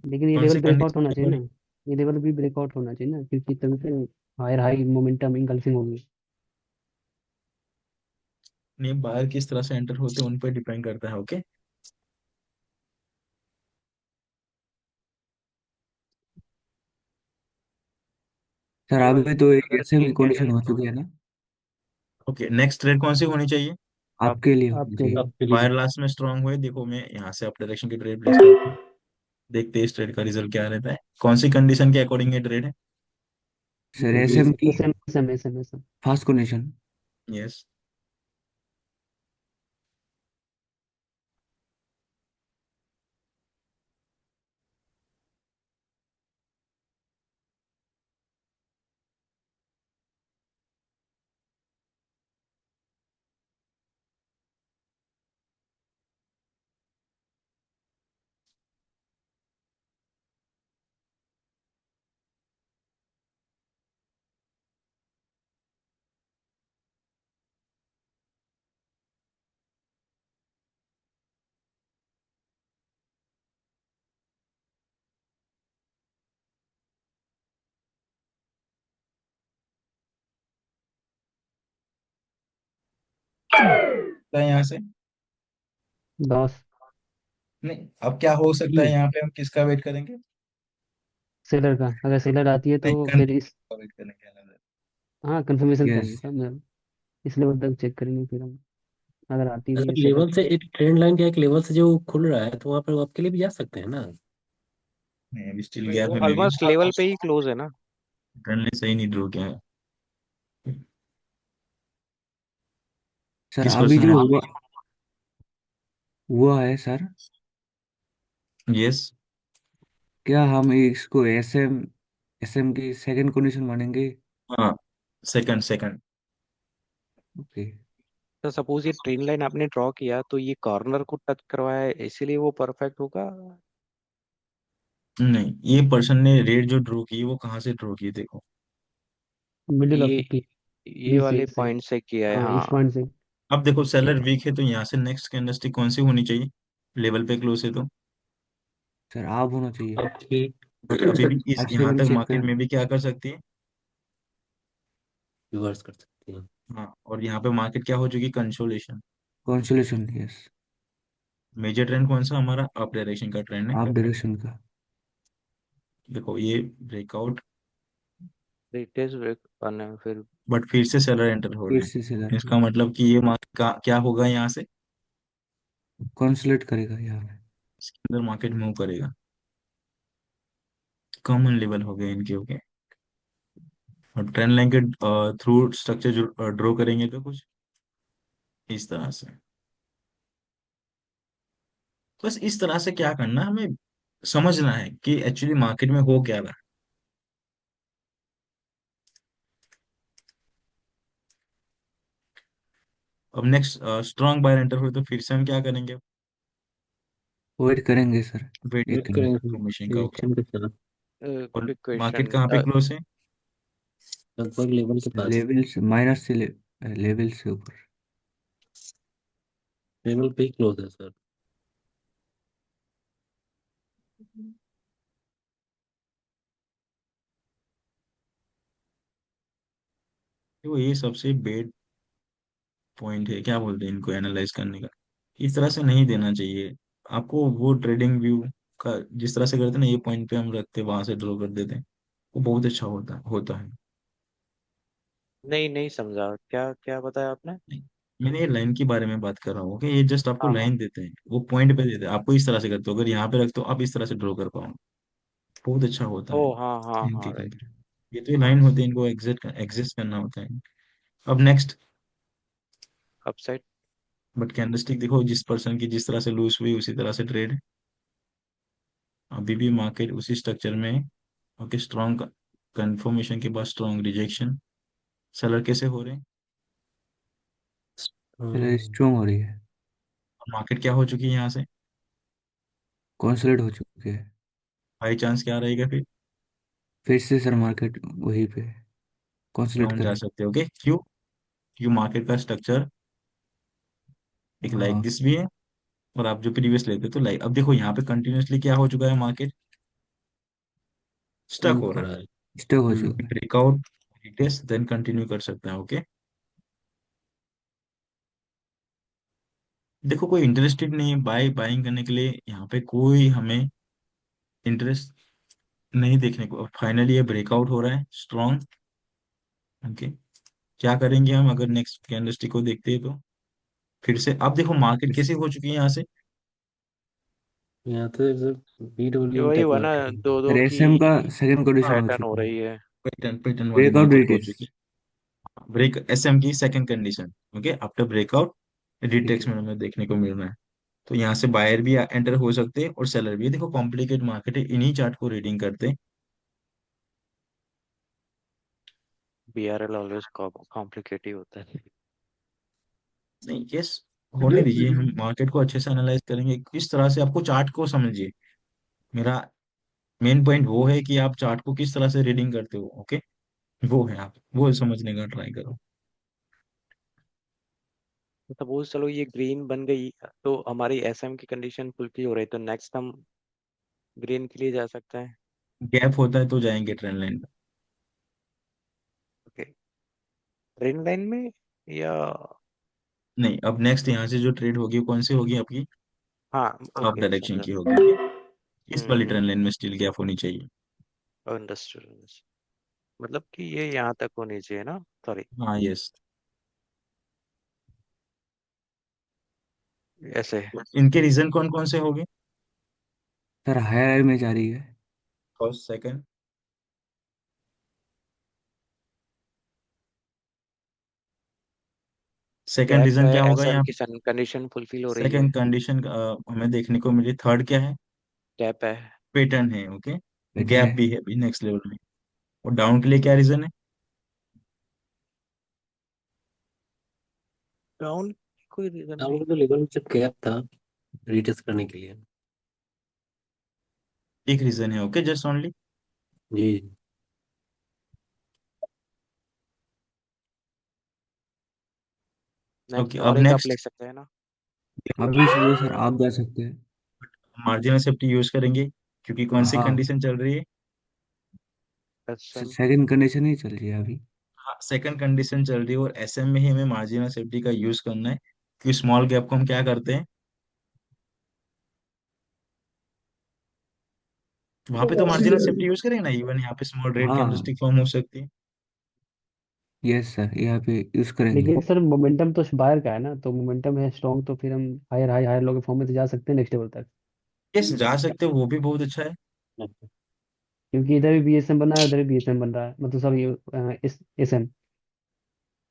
लेकिन ये कौन लेवल सी ब्रेकआउट होना चाहिए ना। कंडीशन? ये लेवल भी ब्रेकआउट होना चाहिए ना, क्योंकि तभी से हायर हाई मोमेंटम इंगल्फिंग होगी। नहीं, बाहर किस तरह से एंटर होते हैं उन पर डिपेंड करता है। ओके, सर ये अभी तो एक अगर ऐसे में ग्रीन कंडीशन कैंडल हो चुकी है ना। ओके, नेक्स्ट ट्रेड कौन सी होनी चाहिए? आप आपके लिए होनी आपके चाहिए। लिए। आपके लिए। बायर लास्ट में स्ट्रांग हुए, देखो मैं यहाँ से अप डायरेक्शन की ट्रेड प्लेस करता हूँ। देखते हैं इस ट्रेड का रिजल्ट क्या रहता है, कौन सी कंडीशन के अकॉर्डिंग ये ट्रेड है। सर बी एसएम की SM SM SM SM. Fast condition. Yes, सकता है यहाँ से? लॉस। नहीं, अब क्या हो सकता है ये यहाँ पे, हम किसका वेट करेंगे? सेलर का, अगर सेलर आती है नहीं, तो फिर इस। कंफर्म का वेट करेंगे अलग। हाँ, कंफर्मेशन यस करेंगे सब, इस लेवल तक चेक करेंगे फिर हम, अगर आती भी अगर है सेलर लेवल की। से एक ट्रेंड लाइन का एक लेवल से जो खुल रहा है तो वहाँ पर आपके लिए भी जा सकते हैं ना। नहीं, अभी स्टिल नहीं, गैप वो है मे बी। ऑलमोस्ट लेवल पे ही क्लोज है ना। ट्रेंड लाइन सही नहीं ड्रॉ किया है। सर, किस अभी पर्सन जो ने? हुआ है सर, यस। क्या हम इसको एस एम की सेकंड कंडीशन मानेंगे? हाँ, सेकंड सेकंड। ओके तो सपोज ये ट्रेन लाइन आपने ड्रॉ किया तो ये कॉर्नर को टच करवाया है, इसीलिए वो परफेक्ट होगा। नहीं, ये पर्सन ने रेट जो ड्रॉ की वो कहाँ से ड्रॉ की देखो। मिडिल ऑफ ये की, ये बी वाले से। पॉइंट से किया है, हाँ, इस हाँ। पॉइंट से। अब देखो सेलर वीक है तो यहाँ से नेक्स्ट कैंडलस्टिक कौन सी होनी चाहिए? लेवल पे क्लोज है तो। सर, आप होना चाहिए। आपकी बट अभी भी इस आप यहाँ सेवन तक चेक मार्केट करें। में भी क्या कर सकती है? रिवर्स कर सकते हैं। हाँ, और यहाँ पे मार्केट क्या हो चुकी? Consolidation. Consolation, yes. Major trend कौन सा हमारा? अप डायरेक्शन का ट्रेंड है। आप डायरेक्शन का। देखो ये ब्रेकआउट, रिटेस्ट ब्रेक करना है फिर। बट फिर से सेलर एंटर हो फिर रहे से सेलर हैं, इसका मतलब कि ये मार्केट का क्या होगा यहाँ से? कॉन्सुलेट करेगा यहाँ पे। इसके अंदर मार्केट मूव करेगा। कॉमन लेवल हो गए इनके, ओके। और ट्रेंड लाइन के थ्रू स्ट्रक्चर जो ड्रॉ करेंगे तो कुछ इस तरह से। बस इस तरह से क्या करना है, हमें समझना है कि एक्चुअली मार्केट में हो क्या रहा है। अब नेक्स्ट स्ट्रॉन्ग बायर एंटर हुए तो फिर से हम क्या करेंगे? वेट करेंगे सर, वेट एक वेट करेंगे मिनट। करेंगे कंफर्मेशन का, ओके। रिएक्शन के साथ और क्विक मार्केट क्वेश्चन। कहाँ पे क्लोज है? लगभग लेवल के पास। लेवल से माइनस से लेवल से ऊपर। लेवल पे ही क्लोज है सर। तो ये सबसे बेड पॉइंट है, क्या बोलते हैं इनको एनालाइज करने का। इस तरह से नहीं देना चाहिए आपको। वो ट्रेडिंग व्यू का जिस तरह से करते हैं ना, ये पॉइंट पे हम रखते हैं, वहां से ड्रॉ कर देते हैं, वो बहुत अच्छा होता है। नहीं, नहीं समझा, क्या क्या बताया आपने। नहीं, मैंने ये लाइन के बारे में बात कर रहा हूँ, ओके। ये जस्ट आपको हाँ, हाँ। लाइन देते हैं, वो पॉइंट पे देते हैं आपको। इस तरह से करते हो, अगर यहाँ पे रखते हो आप इस तरह से ड्रॉ कर पाओ, बहुत अच्छा होता ओ, है हाँ, हाँ, इनके हाँ, राइट। कंपेयर। ये तो लाइन होती है, इनको एग्जिस्ट करना होता है। अब नेक्स्ट, अपसाइड। बट कैंडलस्टिक देखो, जिस पर्सन की जिस तरह से लूज हुई उसी तरह से ट्रेड। अभी भी मार्केट उसी स्ट्रक्चर में है, ओके। स्ट्रॉन्ग कंफर्मेशन के बाद स्ट्रॉन्ग रिजेक्शन। सेलर कैसे हो रहे हैं? पहले हम्म, स्ट्रोंग हो रही है। मार्केट क्या हो चुकी है यहाँ से? कॉन्सुलेट हो चुके हैं। बाई चांस क्या रहेगा फिर? फिर से सर मार्केट वहीं पे कॉन्सुलेट डाउन जा करेगा। सकते हो, ओके। क्यों? क्यों? मार्केट का स्ट्रक्चर एक लाइक हाँ, दिस भी है, और आप जो प्रीवियस लेते तो लाइक। अब देखो यहाँ पे कंटिन्यूअसली क्या हो चुका है, मार्केट स्टक मूव हो कर रहा रहा है। स्टक हो हम्म, चुका है। ब्रेकआउट, रिटेस्ट, देन कंटिन्यू कर सकते हैं, ओके। देखो कोई इंटरेस्टेड नहीं है बाइंग करने के लिए, यहाँ पे कोई हमें इंटरेस्ट नहीं देखने को। फाइनली ये ब्रेकआउट हो रहा है स्ट्रॉन्ग, ओके। क्या करेंगे हम अगर नेक्स्ट कैंडलस्टिक को देखते हैं तो? फिर से अब देखो मार्केट कैसे हो चुकी है यहाँ से। यहाँ तो ये बीडब्ल्यू वही टाइप हुआ ना, मार्केट है। दो सर, दो की एसएम का सेकंड कंडीशन हो पैटर्न हो चुका है। रही है। पैटर्न पैटर्न वाली ब्रेकआउट मार्केट हो रिटेस्ट। चुकी है। ब्रेक एसएम की second condition, okay. After breakout ठीक रिटेक्स है। में हमें देखने को मिल रहा है। तो यहाँ से बायर भी एंटर हो सकते हैं और सेलर भी। देखो कॉम्प्लिकेट मार्केट है, इन्हीं चार्ट को रीडिंग करते हैं। बीआरएल ऑलवेज कॉम्प्लिकेटिव होता है। नहीं, यस, होने दीजिए, हम मार्केट को अच्छे से एनालाइज करेंगे। किस तरह से आपको चार्ट को समझिए। मेरा मेन पॉइंट वो है कि आप चार्ट को किस तरह से रीडिंग करते हो, ओके। वो है, आप वो समझने का ट्राई करो। तो सपोज चलो ये ग्रीन बन गई, तो हमारी एसएम की कंडीशन फुलफिल हो रही है, तो नेक्स्ट हम ग्रीन के लिए जा सकते हैं। गैप होता है तो जाएंगे ट्रेंड लाइन पे। ओके। ट्रेंड लाइन में या नहीं, अब नेक्स्ट यहाँ से जो ट्रेड होगी वो कौन सी होगी आपकी? हाँ, अप ओके, डायरेक्शन समझा। की होगी। इस वाली हम्म। ट्रेंड लाइन में स्टील गैप होनी चाहिए। अंडरस्टूड। मतलब कि ये यहाँ तक होनी चाहिए ना, सॉरी, हाँ, यस। ऐसे। इनके रीजन कौन कौन से होंगे? सर हायर में जा रही है। First, second. Second gap region है, क्या होगा एसएम यहाँ की पे? कंडीशन फुलफिल हो रही है। सेकंड कंडीशन हमें देखने को मिली। थर्ड क्या है? गैप है। पैटर्न है, ओके। पैटर्न गैप है। भी है अभी नेक्स्ट लेवल में। और डाउन के लिए क्या रीजन है? डाउन, कोई रीजन नहीं। डाउन तो लेवल में जब गैप था रिटेस्ट करने के लिए। एक रीजन है, ओके, जस्ट ओनली। जी। ओके, नेक्स्ट अब और एक आप ले नेक्स्ट सकते हैं ना। अभी से सर आप जा सकते हैं। मार्जिनल सेफ्टी यूज करेंगे, क्योंकि कौन सी हाँ, कंडीशन चल रही है? एसएम। सेकंड कंडीशन ही चल रही है अभी। हाँ, सेकंड कंडीशन चल रही है, और एसएम में ही हमें मार्जिनल सेफ्टी का यूज करना है। कि स्मॉल गैप को हम क्या करते हैं? वहां पे तो मार्जिनल सेफ्टी यूज करेंगे ना, इवन यहाँ पे स्मॉल रेड हाँ, कैंडलस्टिक फॉर्म हो सकती है। यस सर, यहाँ पे यूज करेंगे। लेकिन सर मोमेंटम तो बायर का है ना, तो मोमेंटम है स्ट्रॉन्ग, तो फिर हम हायर हाई हायर लो के फॉर्म में तो जा सकते हैं नेक्स्ट लेवल तक। यस, जा सकते हो, वो भी बहुत अच्छा है। क्योंकि इधर भी बीएसएम बन रहा है, उधर भी बीएसएम बन रहा है, मतलब सब ये इस SM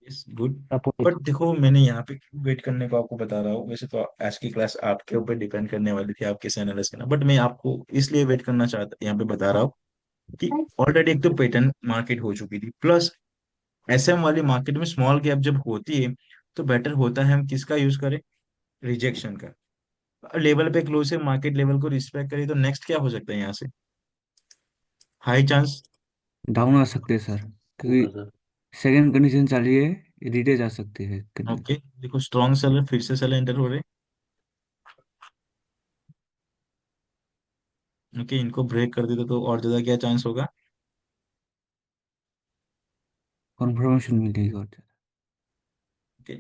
yes, good. Opposite. But देखो, मैंने यहाँ पे क्यों वेट करने को आपको बता रहा हूँ, वैसे तो आज की क्लास आपके ऊपर डिपेंड करने वाली थी, आपके एनालिसिस करना, बट मैं आपको इसलिए वेट करना चाहता, यहाँ पे बता रहा हूँ कि ऑलरेडी एक तो पैटर्न मार्केट हो चुकी थी, प्लस एसएम वाली मार्केट में स्मॉल गैप जब होती है, तो बेटर होता है हम किसका यूज करें? रिजेक्शन का। लेवल पे क्लोज है, मार्केट लेवल को रिस्पेक्ट करें, तो नेक्स्ट क्या हो सकता है यहाँ से? High chance. डाउन आ सकते हैं सर, होगा क्योंकि सर। सेकंड कंडीशन चल रही है, रिटेज आ सकती है ओके, देखो, स्ट्रॉन्ग सेलर फिर से सेलर एंटर हो रहे। ओके, इनको ब्रेक कर देते तो और ज्यादा क्या चांस होगा? कंफर्मेशन मिल जाएगी और ज्यादा। ओके,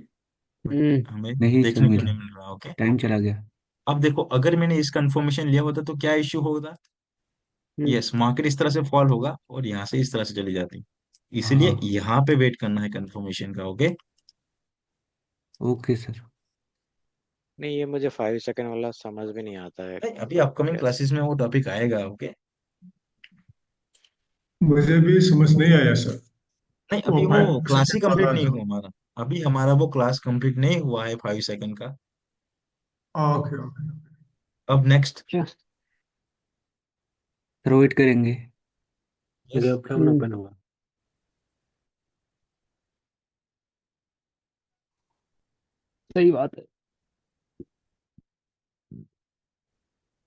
बट हम्म। हमें नहीं सर, देखने को मिला। नहीं मिल रहा। ओके, टाइम चला गया। अब देखो, अगर मैंने इस कंफर्मेशन लिया होता तो क्या इश्यू होगा? हम्म। यस, मार्केट इस तरह से फॉल होगा और यहाँ से इस तरह से चली जाती। इसीलिए हाँ। यहाँ पे वेट करना है कंफर्मेशन का। ओके। Okay sir. नहीं, ये मुझे 5 सेकंड वाला समझ में नहीं आता है। नहीं, अभी मतलब अपकमिंग कैसे। क्लासेस में वो टॉपिक आएगा। ओके। मुझे भी समझ नहीं आया सर। नहीं, वो अभी वो फाइव क्लास ही सेकंड कंप्लीट वाला नहीं जो। हुआ हमारा। अभी हमारा वो क्लास कंप्लीट नहीं हुआ है 5 सेकंड का। Okay okay. अब नेक्स्ट। अच्छा। सर वेट करेंगे। यस। गैप डाउन हम्म। ओपन होगा। सही बात है।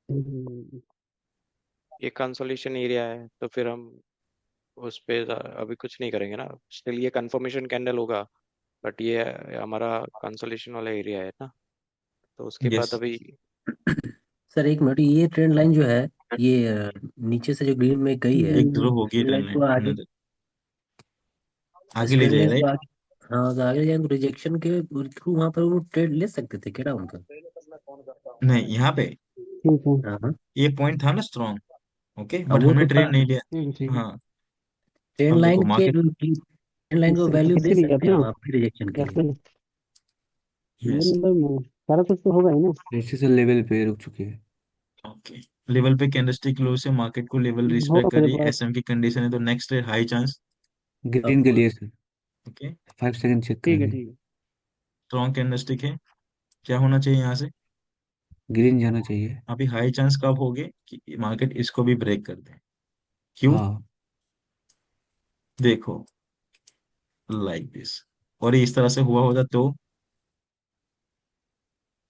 हम्म। ये कंसोलेशन एरिया है, तो फिर हम उस पे अभी कुछ नहीं करेंगे ना। स्टिल ये कंफर्मेशन कैंडल होगा, बट ये हमारा कंसोलेशन वाला एरिया है ना। तो उसके यस, बाद अभी। सर एक मिनट, ये ट्रेंड लाइन जो है, ये नीचे से जो ग्रीन में गई है, एक ड्रॉ इस होगी ट्रेंड ट्रेंड लाइन को आगे, लाइन, इस आगे ले ट्रेंड जाए, लाइन को राइट। आगे, हाँ तो आगे जाए तो रिजेक्शन के थ्रू वहां पर वो ट्रेड ले सकते थे क्या उनका? नहीं, यहाँ पे ठीक है। हाँ हाँ। ये पॉइंट था ना स्ट्रॉन्ग। ओके, अब बट वो हमने तो था, ट्रेड नहीं लिया। ठीक है। हाँ। ट्रेंड अब देखो लाइन के मार्केट। ट्रेंड लाइन को तो वैल्यू दे किसके लिए सकते हैं अपना वहां पे रिजेक्शन के या लिए। फिर यस। मतलब सारा कुछ तो होगा ही ना। रेसिस्टेंस लेवल पे रुक चुकी है। ओके, लेवल पे कैंडलस्टिक क्लोज से मार्केट को लेवल होगा रिस्पेक्ट मेरे करिए, पास। एसएम की कंडीशन है, तो नेक्स्ट है हाई चांस। ग्रीन के अपवर्ड। लिए सर ओके, 5 सेकंड चेक ठीक है करेंगे। ठीक है। स्ट्रॉन्ग कैंडलस्टिक है। क्या होना चाहिए यहाँ से? ग्रीन जाना चाहिए। अभी हाई चांस कब होगे कि मार्केट इसको भी ब्रेक कर दे? क्यों? हाँ, देखो, लाइक दिस, और ये इस तरह से हुआ होता तो?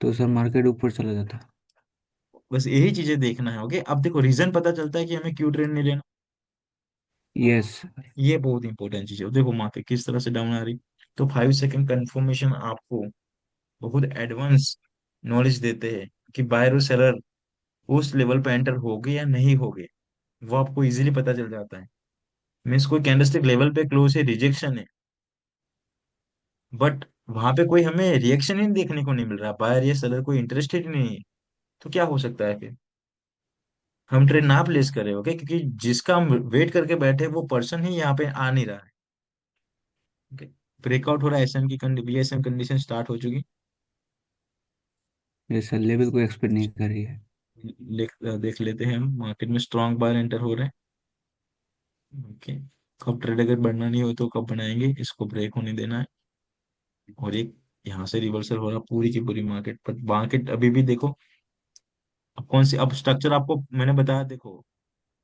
तो सर मार्केट ऊपर चला जाता। बस यही चीजें देखना है। ओके, अब देखो, रीजन पता चलता है कि हमें क्यों ट्रेड नहीं लेना। यस। ये बहुत इंपॉर्टेंट चीज है। देखो मार्केट किस तरह से डाउन आ रही, तो 5 सेकंड कंफर्मेशन आपको बहुत एडवांस नॉलेज देते हैं कि बायर और सेलर उस लेवल पे एंटर हो गए या नहीं हो गए, वो आपको इजीली पता चल जाता है। मीन्स कोई कैंडलस्टिक लेवल पे क्लोज है, रिजेक्शन है, बट वहां पे कोई हमें रिएक्शन ही देखने को नहीं मिल रहा, बायर या सेलर कोई इंटरेस्टेड ही नहीं है। तो क्या हो सकता है फिर? हम ट्रेड ना प्लेस करें, ओके, क्योंकि जिसका हम वेट करके बैठे वो पर्सन ही यहाँ पे आ नहीं रहा है। ओके, ब्रेकआउट हो रहा है, एसएम की बीएसएम कंडीशन स्टार्ट हो चुकी। ये सर लेवल को एक्सपेक्ट नहीं कर रही है। देख लेते हैं, हम मार्केट में स्ट्रॉन्ग बायर एंटर हो रहे हैं। ओके, कब ट्रेड अगर बढ़ना नहीं हो तो कब बनाएंगे, इसको ब्रेक होने देना है। और एक यहाँ से रिवर्सल हो रहा, पूरी की पूरी मार्केट पर, मार्केट अभी भी देखो। अब कौन सी, अब स्ट्रक्चर आपको मैंने बताया, देखो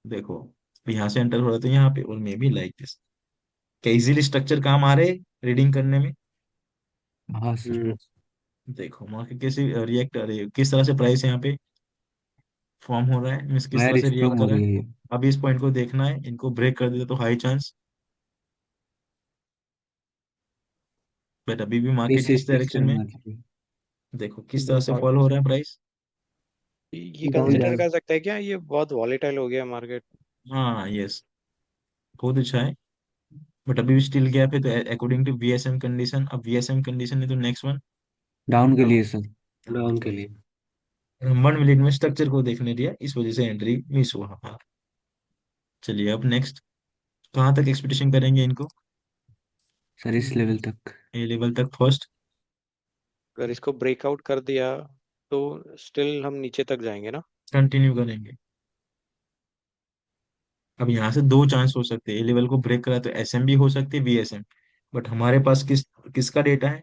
देखो, यहाँ से एंटर हो रहा था यहाँ पे, और मे बी लाइक दिस। क्या इजीली स्ट्रक्चर काम आ रहे रीडिंग करने में? हाँ सर। हम्म। देखो मार्केट कैसे रिएक्ट कर रही है, किस तरह से प्राइस यहाँ पे फॉर्म हो रहा है, मीन्स किस तरह बायर से रिएक्ट स्ट्रांग कर हो रहा गई है। है ये। अभी इस पॉइंट को देखना है, इनको ब्रेक कर देते तो हाई चांस, बट अभी भी मार्केट किस इस डायरेक्शन तरह में, में आ चुकी है। देखो किस तरह से ब्रेकआउट फॉल है हो सर। रहा है प्राइस। ये डाउन कंसिडर जाएगा। कर सकते हैं क्या, ये बहुत वॉलेटाइल हो गया मार्केट? हाँ यस, बहुत अच्छा है, बट अभी भी स्टिल गैप है, तो अकॉर्डिंग टू वीएसएम कंडीशन, अब वीएसएम कंडीशन है तो नेक्स्ट वन डाउन के लिए डाउन। सर। डाउन के लिए। हम 1 मिनट में स्ट्रक्चर को देखने दिया, इस वजह से एंट्री मिस हुआ हमारा। चलिए अब नेक्स्ट, कहाँ तक एक्सपेक्टेशन करेंगे इनको? सर इस लेवल तक। ए लेवल तक फर्स्ट। अगर इसको ब्रेकआउट कर दिया तो स्टिल हम नीचे तक जाएंगे ना? कंटिन्यू करेंगे। अब यहाँ से दो चांस हो सकते हैं, ए लेवल को ब्रेक करा तो एसएम भी हो सकती है, वीएसएम। बट हमारे पास किसका डेटा है?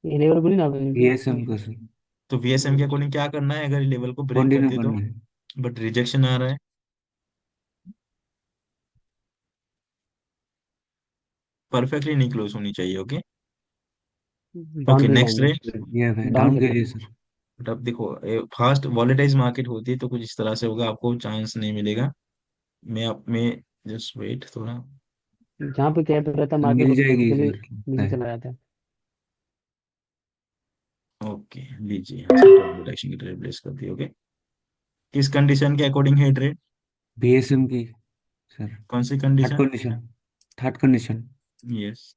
ये लेवल बोली ना आपने इनकी। बीएसएम का सर। तो वीएसएम के अकॉर्डिंग क्या करना है, अगर लेवल को ब्रेक कंटिन्यू करते तो? करना है। बट रिजेक्शन आ रहा है, परफेक्टली नहीं क्लोज होनी चाहिए, ओके। डाउन ओके के लिए नेक्स्ट जाएंगे। रे। ये है डाउन डाउन के के लिए। लिए सर। बट अब देखो, फास्ट वॉलेटाइज मार्केट होती है तो कुछ इस तरह से होगा, आपको चांस नहीं मिलेगा। मैं जस्ट वेट थोड़ा। जहाँ पे कैप रहता है मार्केट मिल जाएगी ऑटोमेटिकली सर लगता नीचे है। चला जाता है। ओके लीजिए, यहाँ से ट्रेड प्रोटेक्शन की ट्रेड प्लेस कर दी, ओके। किस कंडीशन के अकॉर्डिंग है ट्रेड? बीएसएम की सर। कौन सी third condition? Condition. Third condition. Yes.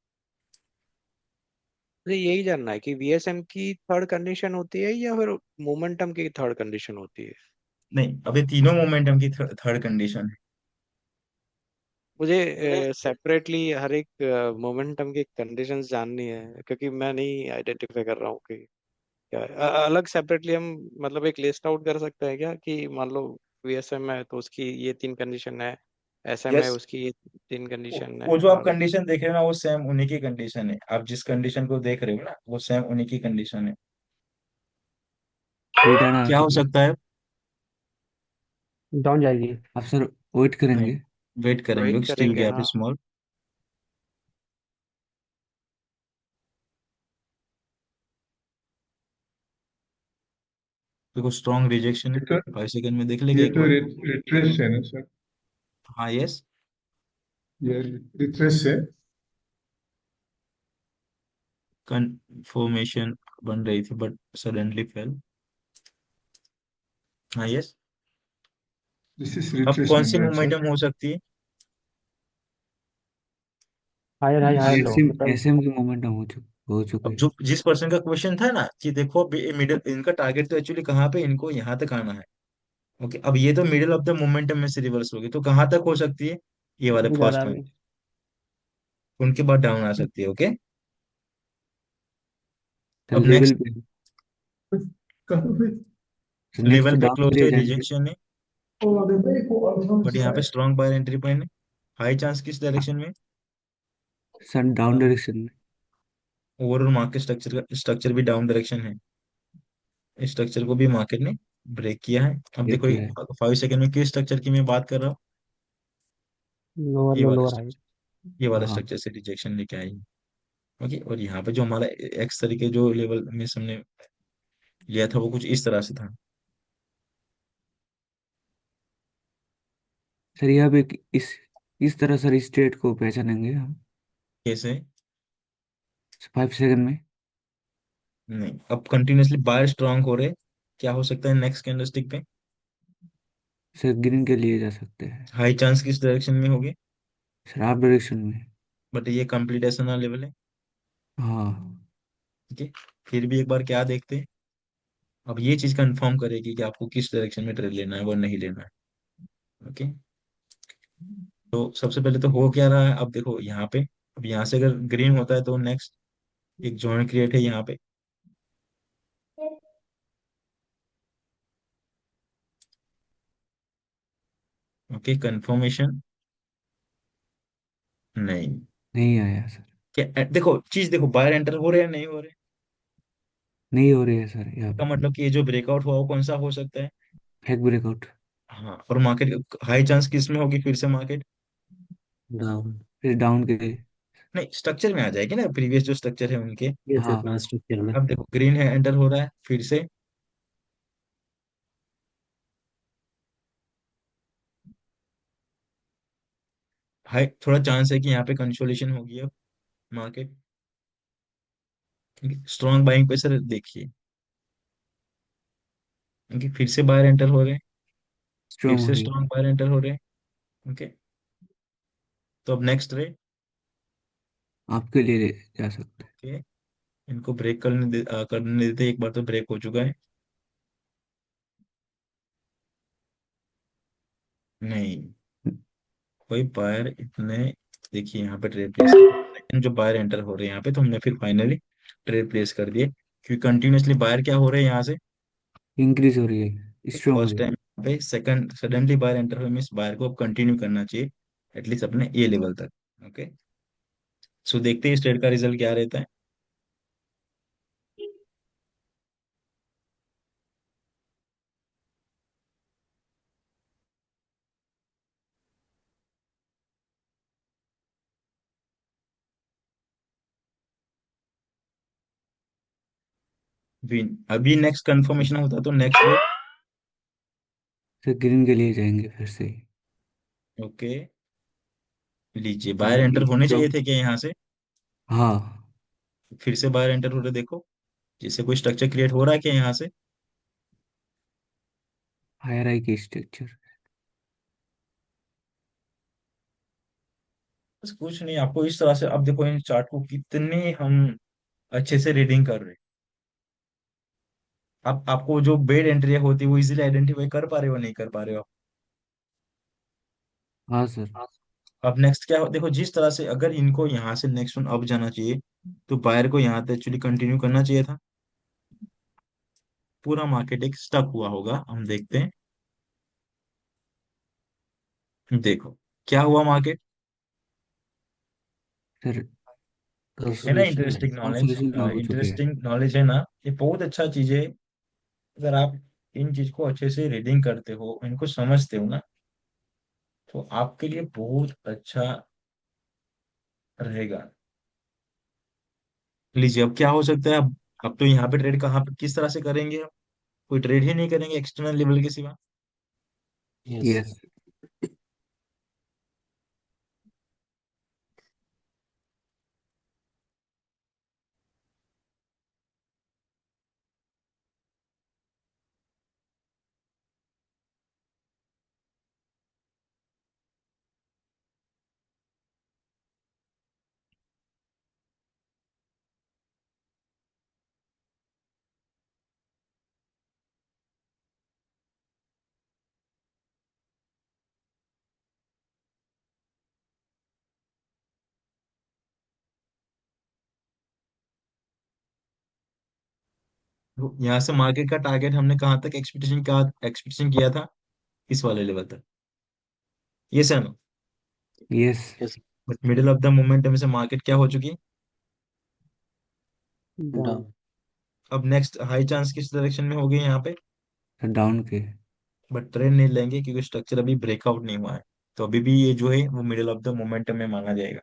मुझे यही जानना है कि वीएसएम की थर्ड कंडीशन होती है या फिर मोमेंटम की थर्ड कंडीशन होती है। नहीं, अभी तीनों मोमेंटम की थर्ड कंडीशन है। मुझे सेपरेटली हर एक मोमेंटम की कंडीशंस जाननी है, क्योंकि मैं नहीं आइडेंटिफाई कर रहा हूँ कि क्या है। अलग सेपरेटली हम मतलब एक लिस्ट आउट कर सकते हैं क्या, कि मान लो वीएसएम है तो उसकी ये तीन कंडीशन है, एसएम है यस, उसकी ये तीन कंडीशन है, वो जो आप और कंडीशन देख रहे हो ना, वो सेम उन्हीं की कंडीशन है, आप जिस कंडीशन को देख रहे हो ना वो सेम उन्हीं की कंडीशन है। रिटर्न आ क्या हो चुकी है। सकता है? डाउन जाएगी। आप सर वेट नहीं, करेंगे। वेट करेंगे, वेट स्टिल करेंगे गैप हाँ। स्मॉल। देखो स्ट्रॉन्ग रिजेक्शन है, ये तो 5 सेकंड में देख लेंगे ये एक तो बार। रिट्रेस है ना सर? हाँ यस, ये रिट्रेस है। कंफर्मेशन बन रही थी बट सडनली फेल। हाँ यस। दिस इज अब कौन सी रिट्रेसमेंट राइट सर? मोमेंटम हो सकती है? Higher high higher low SM मतलब। एसएम की मोमेंटम हो चुकी अब है। जो जिस पर्सन का क्वेश्चन था ना कि देखो मिडिल, इनका टारगेट तो एक्चुअली कहाँ पे, इनको यहाँ तक आना है। ओके, अब ये तो मिडिल ऑफ द मोमेंटम में से रिवर्स होगी, तो कहाँ तक हो सकती है? ये वाले इतनी ज्यादा फर्स्ट में, अभी। उनके बाद डाउन आ सकती है, ओके। तो अब लेवल नेक्स्ट, पे। कहाँ पे? तो नेक्स्ट तो लेवल पे डाउन के क्लोज लिए है, जाएंगे। रिजेक्शन है, Oh, the vehicle on the but यहाँ पे side. Strong buyer entry point है। हाई चांस किस डायरेक्शन में? सर डाउन डायरेक्शन में। ओवरऑल मार्केट स्ट्रक्चर भी डाउन डायरेक्शन है, स्ट्रक्चर को भी मार्केट ने ब्रेक किया है। अब ब्रेक देखो किया है। 5 सेकंड में किस स्ट्रक्चर की मैं बात कर रहा हूँ? लोअर ये लो वाला लोअर हाई। स्ट्रक्चर, ये वाला हाँ स्ट्रक्चर से रिजेक्शन लेके आई। ओके, और यहाँ पे जो हमारा एक्स तरीके जो लेवल में हमने लिया था वो कुछ इस तरह से था। सर यहाँ पे इस तरह सर स्टेट को पहचानेंगे हम। कैसे? 5 सेकंड में। नहीं, अब कंटिन्यूअसली बाय स्ट्रांग हो रहे, क्या हो सकता है नेक्स्ट कैंडलस्टिक पे? सर ग्रीन के लिए जा सकते हैं। हाई चांस किस डायरेक्शन में होगी? सर आप डायरेक्शन में। बट ये कंप्लीट ऐसा ना लेवल है। हाँ ठीक है, फिर भी एक बार क्या देखते हैं, अब ये चीज कंफर्म करेगी कि आपको किस डायरेक्शन में ट्रेड लेना है और नहीं लेना है। ओके, तो सबसे पहले तो हो क्या रहा है, अब देखो यहाँ पे, अब यहाँ से अगर ग्रीन होता है तो नेक्स्ट एक जॉइंट क्रिएट है यहाँ पे। ओके, कंफर्मेशन नहीं। नहीं आया सर। क्या देखो चीज, देखो बायर एंटर हो रहे हैं नहीं हो रहे, नहीं हो रही है सर यहाँ का पे। मतलब कि ये जो ब्रेकआउट हुआ वो कौन सा हो सकता है। Fake breakout. हाँ, और मार्केट हाई चांस किस में होगी फिर से मार्केट, डाउन। फिर डाउन के। नहीं स्ट्रक्चर में आ जाएगी ना, प्रीवियस जो स्ट्रक्चर है उनके। यस यस, हाँ। हाँ स्ट्रक्चर में। अब देखो ग्रीन है, एंटर हो रहा है फिर से, हाई थोड़ा चांस है कि यहाँ पे कंसोलिडेशन होगी अब मार्केट। स्ट्रॉन्ग बाइंग प्रेशर देखिए, क्योंकि फिर से बायर एंटर हो रहे हैं, फिर स्ट्रांग हो से रही है। स्ट्रॉन्ग बायर एंटर हो रहे हैं। ओके, तो अब नेक्स्ट रे। आपके लिए जा सकते ओके, इनको ब्रेक करने देते, एक बार तो ब्रेक हो चुका है। नहीं, हैं। कोई बायर इतने, देखिए यहाँ पे ट्रेड प्लेस कर, जो बायर एंटर हो रहे हैं यहाँ पे, तो हमने फिर फाइनली ट्रेड प्लेस कर दिए, क्योंकि कंटिन्यूअसली बायर क्या हो रहे हैं यहाँ से। इंक्रीज हो रही है, स्ट्रांग हो फर्स्ट रही है। टाइम पे सेकंड सडनली बायर एंटर हुए, मीन्स बायर को अब कंटिन्यू करना चाहिए एटलीस्ट अपने ए लेवल तक। ओके, सो देखते हैं इस ट्रेड का रिजल्ट क्या रहता है। विन, अभी नेक्स्ट कंफर्मेशन होता तो नेक्स्ट डे। फिर ग्रीन के लिए जाएंगे फिर से। ओके, लीजिए बायर अभी एंटर होने चाहिए स्ट्रांग। थे क्या यहाँ से, हाँ। फिर से बायर एंटर हो रहे देखो, जिससे कोई स्ट्रक्चर क्रिएट हो रहा है क्या यहाँ से। हायर आई की स्ट्रक्चर। बस कुछ नहीं, आपको इस तरह से, अब देखो इन चार्ट को कितने हम अच्छे से रीडिंग कर रहे हैं। अब आपको जो बेड एंट्री होती है वो इजीली आइडेंटिफाई कर पा रहे हो नहीं कर पा रहे हो हाँ सर। आप। अब नेक्स्ट क्या हो, देखो जिस तरह से अगर इनको यहाँ से नेक्स्ट वन अब जाना चाहिए, तो बायर को यहाँ पे एक्चुअली कंटिन्यू करना चाहिए था, पूरा मार्केट एक स्टक हुआ होगा, हम देखते हैं। देखो क्या हुआ मार्केट, सर है ना कंसोलिडेशन है। इंटरेस्टिंग नॉलेज, कंसोलिडेशन में हो चुके हैं। इंटरेस्टिंग नॉलेज है ना, ये बहुत अच्छा चीज है। अगर आप इन चीज को अच्छे से रीडिंग करते हो, इनको समझते हो ना, तो आपके लिए बहुत अच्छा रहेगा। लीजिए अब क्या हो सकता है, अब तो यहाँ पे ट्रेड कहाँ पे किस तरह से करेंगे हम, कोई ट्रेड ही नहीं करेंगे एक्सटर्नल लेवल के सिवा। यस। यस। तो यहाँ से मार्केट का टारगेट हमने कहाँ तक एक्सपेक्टेशन किया था, इस वाले लेवल तक, ये sir. Yes. Yes. But middle of the momentum से मार्केट क्या हो चुकी है, डाउन। डाउन। अब नेक्स्ट हाई चांस किस डायरेक्शन में होगी यहाँ पे, सर डाउन के। बट ट्रेंड नहीं लेंगे क्योंकि स्ट्रक्चर अभी ब्रेकआउट नहीं हुआ है, तो अभी भी ये जो है वो मिडिल ऑफ द मोमेंटम में माना जाएगा।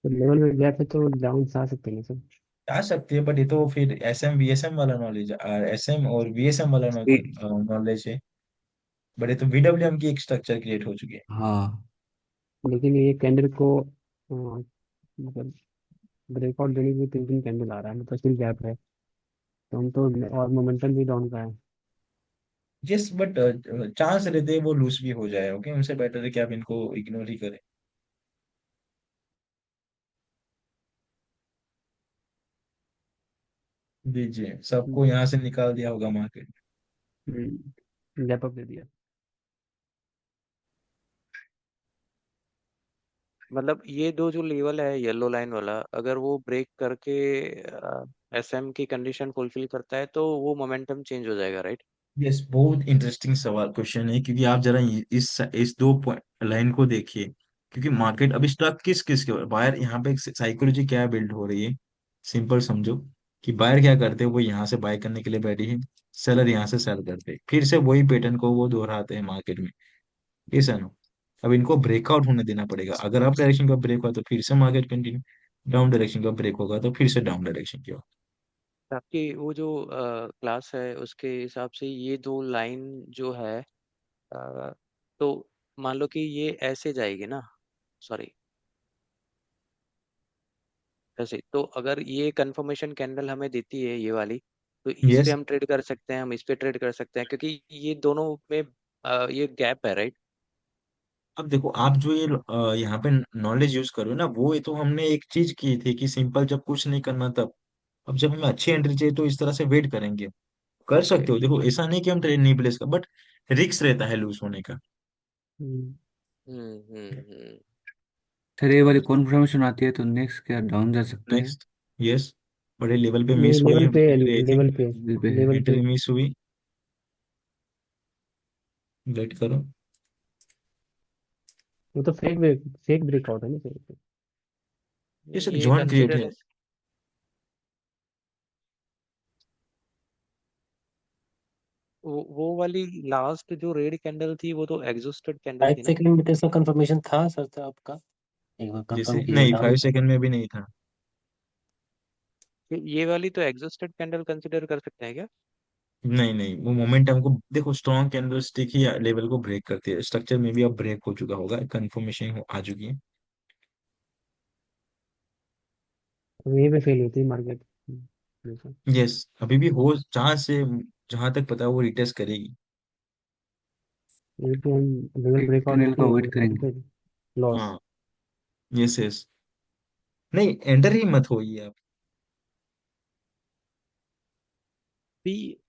तो लेवल में गया था तो डाउन से आ सकते हैं सर। आ सकती है, बट ये तो फिर S M V S M वाला नॉलेज, एस एम और वी एस एम वाला नॉलेज है, बट ये तो वीडब्ल्यू एम की एक स्ट्रक्चर क्रिएट हो चुकी है। हाँ। लेकिन ये कैंडल को मतलब ब्रेकआउट देने के लिए 3 दिन कैंडल आ रहा है, मतलब स्टिल गैप है। तो हम तो, और मोमेंटम भी डाउन का है। यस, बट चांस रहते हैं वो लूज भी हो जाए, ओके, उनसे बेटर है कि आप इनको इग्नोर ही करें। दीजिए, सबको यहाँ से निकाल दिया होगा मार्केट। गैप अप दे दिया। मतलब ये दो जो लेवल है येलो लाइन वाला, अगर वो ब्रेक करके एसएम की कंडीशन फुलफिल करता है तो वो मोमेंटम चेंज हो जाएगा, राइट? यस, बहुत इंटरेस्टिंग सवाल क्वेश्चन है, क्योंकि आप जरा इस दो लाइन को देखिए। क्योंकि मार्केट अभी स्टक किस किस के बायर, यहाँ पे साइकोलॉजी क्या बिल्ड हो रही है। सिंपल समझो कि बायर क्या करते हैं, वो यहाँ से बाय करने के लिए बैठी है, सेलर यहाँ से सेल करते हैं, फिर से वही पैटर्न को वो दोहराते हैं मार्केट में। यस है ना। अब इनको ब्रेकआउट होने देना पड़ेगा। अगर अप डायरेक्शन का ब्रेक हुआ तो फिर से मार्केट कंटिन्यू, डाउन डायरेक्शन का ब्रेक होगा तो फिर से डाउन डायरेक्शन की ओर। आपकी वो जो क्लास है उसके हिसाब से ये दो लाइन जो है, तो मान लो कि ये ऐसे जाएगी ना, सॉरी ऐसे, तो अगर ये कंफर्मेशन कैंडल हमें देती है ये वाली, तो इस पे यस। हम ट्रेड कर सकते हैं, हम इस पे ट्रेड कर सकते हैं, क्योंकि ये दोनों में ये गैप है, राइट? अब देखो, आप जो ये यहाँ पे नॉलेज यूज करो ना, वो ये तो हमने एक चीज की थी कि सिंपल जब कुछ नहीं करना तब। अब जब हमें अच्छी एंट्री चाहिए तो इस तरह से वेट करेंगे। कर ओके। सकते हो, देखो ऐसा नहीं कि हम ट्रेड नहीं प्लेस का, बट रिक्स रहता है लूज होने का। हम्म, हम्म। सर ये वाली कॉन्फर्मेशन आती है तो नेक्स्ट क्या डाउन जा सकते हैं? नेक्स्ट। यस। बड़े लेवल पे ये मिस हुई लेवल पे एंट्री आई थी। लेवल पे दिल पे है। लेवल पे एंट्री मिस हुई। वेट करो। वो तो फेक ब्रेकआउट है ना सर। ये नहीं, सब ये जोन क्रिएट है। कंसिडर, वो वाली लास्ट जो रेड कैंडल थी वो तो एग्जॉस्टेड कैंडल फाइव थी ना? सेकंड में इसका कंफर्मेशन था सर था आपका? एक बार कंफर्म जैसे कीजिए नहीं, डाउन। 5 सेकंड में भी नहीं था। ये वाली तो एग्जॉस्टेड कैंडल कंसिडर कर सकते हैं क्या? नहीं नहीं, वो मोमेंट हमको देखो, स्ट्रॉन्ग कैंडल स्टिक ही लेवल को ब्रेक करती है। स्ट्रक्चर में भी अब ब्रेक हो चुका होगा, कंफर्मेशन आ चुकी है। तो यहीं पे फेल होती है मार्केट। बिल्कुल। यस, अभी भी हो चांस से, जहां तक पता है वो रिटेस्ट करेगी। यहीं पे हम लेवल एक ब्रेकआउट कैंडल देते को हैं वेट तो करेंगे। फिर लॉस। हाँ। Yes yes. नहीं, एंटर ही मत होइए आप। भी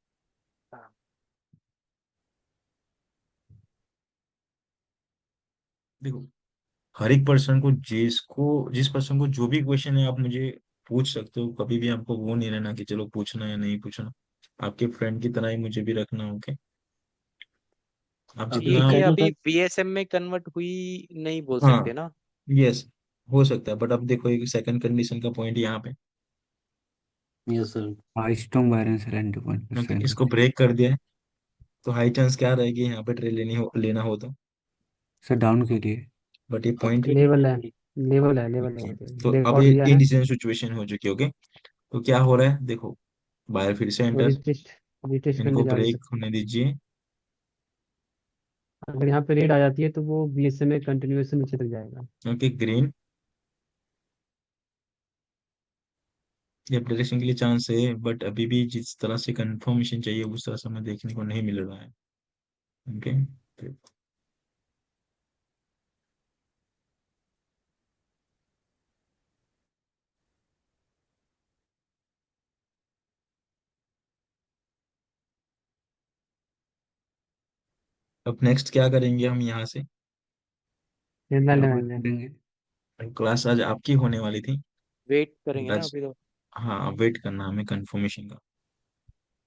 देखो, हर एक पर्सन को जिस पर्सन को जो भी क्वेश्चन है, आप मुझे पूछ सकते हो कभी भी। आपको वो नहीं रहना कि चलो पूछना या नहीं पूछना। आपके फ्रेंड की तरह ही मुझे भी रखना, ओके। आप अभी ये जितना। क्या कैंडल अभी का बीएसएम में कन्वर्ट हुई नहीं बोल हाँ। सकते ना? यस, हो सकता है, बट अब देखो एक सेकंड कंडीशन का पॉइंट यहाँ पे। Yes sir. हाँ स्ट्रॉन्ग वायरेंस है 90% ओके, का। इसको ब्रेक कर दिया है, तो हाई चांस क्या रहेगी यहाँ पे ट्रेड लेना हो तो। सर डाउन के लिए। बट ये पॉइंट। लेवल है ओके, यहाँ पे तो अब ब्रेकआउट ये दिया है। इंडिसीजन सिचुएशन हो चुकी है, ओके। तो क्या हो रहा है देखो, बायर फिर से और एंटर। रिटेस्ट रिटेस्ट करने इनको जा रहे ब्रेक सर। होने दीजिए। अगर यहाँ पे रेड आ जाती है तो वो बीएसए में कंटिन्यूएशन नीचे तक जाएगा। Okay, green. ये डायरेक्शन के लिए चांस है, बट अभी भी जिस तरह से कंफर्मेशन चाहिए उस तरह से हमें देखने को नहीं मिल रहा है। ओके। अब नेक्स्ट क्या करेंगे हम यहाँ से। निर्णय क्या वेट लगाएंगे। करेंगे? क्लास आज आपकी होने वाली थी। वेट करेंगे ना आज। अभी तो। हाँ, वेट करना हमें कंफर्मेशन का।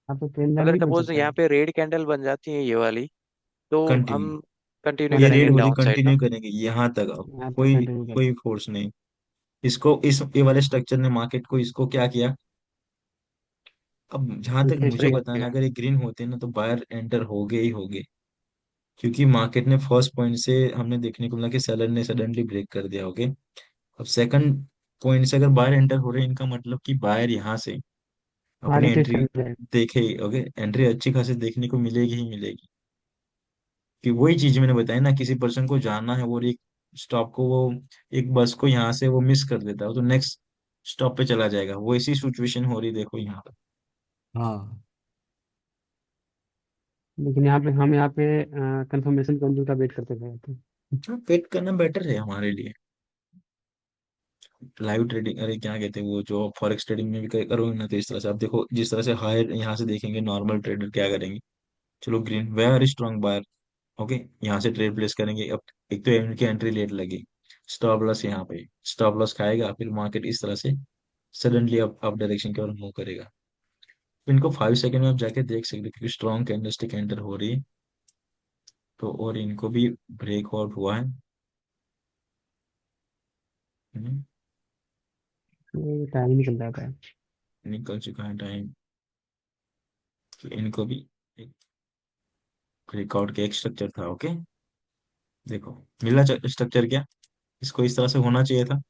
आप तो ट्रेन लाइन अगर नहीं बन सपोज सकता यहाँ है। पे रेड कैंडल बन जाती है ये वाली, तो हम कंटिन्यू। कंटिन्यू ये करेंगे रेड वाली डाउन साइड ना? कंटिन्यू करेंगे यहाँ तक। अब यहाँ तक कोई कंटिन्यू कोई करेंगे। फोर्स नहीं। इसको इस ये वाले स्ट्रक्चर ने मार्केट को इसको क्या किया। अब जहां तक रिटेस्ट मुझे किया। पता है ना, अगर ये ग्रीन होते ना तो बायर एंटर हो गए ही हो गए। क्योंकि मार्केट ने फर्स्ट पॉइंट से हमने देखने को मिला कि सेलर ने सडनली ब्रेक कर दिया, ओके। अब सेकंड पॉइंट से अगर बायर एंटर हो रहे हैं, इनका मतलब कि बायर यहाँ से हाँ अपनी रिटेस्ट एंट्री कर जाएगा। देखे, ओके। एंट्री अच्छी खासी देखने को मिलेगी ही मिलेगी। कि वही चीज मैंने बताई ना, किसी पर्सन को जाना है और एक स्टॉप को वो, एक बस को यहाँ से वो मिस कर देता है तो नेक्स्ट स्टॉप पे चला जाएगा। वो ऐसी सिचुएशन हो रही देखो यहाँ पे। हाँ लेकिन यहाँ पे कंफर्मेशन काउंटर का वेट करते थे तो। हाँ, वेट करना बेटर है हमारे लिए। लाइव ट्रेडिंग, अरे क्या कहते हैं वो, जो फॉरेक्स ट्रेडिंग में भी करोगे ना, तो इस तरह से आप देखो, जिस तरह से हायर यहाँ से देखेंगे नॉर्मल ट्रेडर क्या करेंगे। चलो green, very strong buyer. Okay, यहाँ से ट्रेड प्लेस करेंगे। अब एक तो इनकी एंट्री लेट लगी, स्टॉप लॉस यहाँ पे, स्टॉप लॉस खाएगा, फिर मार्केट इस तरह से सडनली अप डायरेक्शन की ओर मूव करेगा। तो इनको 5 सेकंड में आप जाके देख सकते हो, क्योंकि स्ट्रॉन्ग कैंडलस्टिक एंटर हो रही है। तो और इनको भी ब्रेकआउट हुआ है। हम्म, ये टाइम निकल जाता है। निकल चुका है टाइम। तो इनको भी एक ब्रेकआउट का एक स्ट्रक्चर था। ओके, देखो मिला स्ट्रक्चर क्या, इसको इस तरह से होना चाहिए था,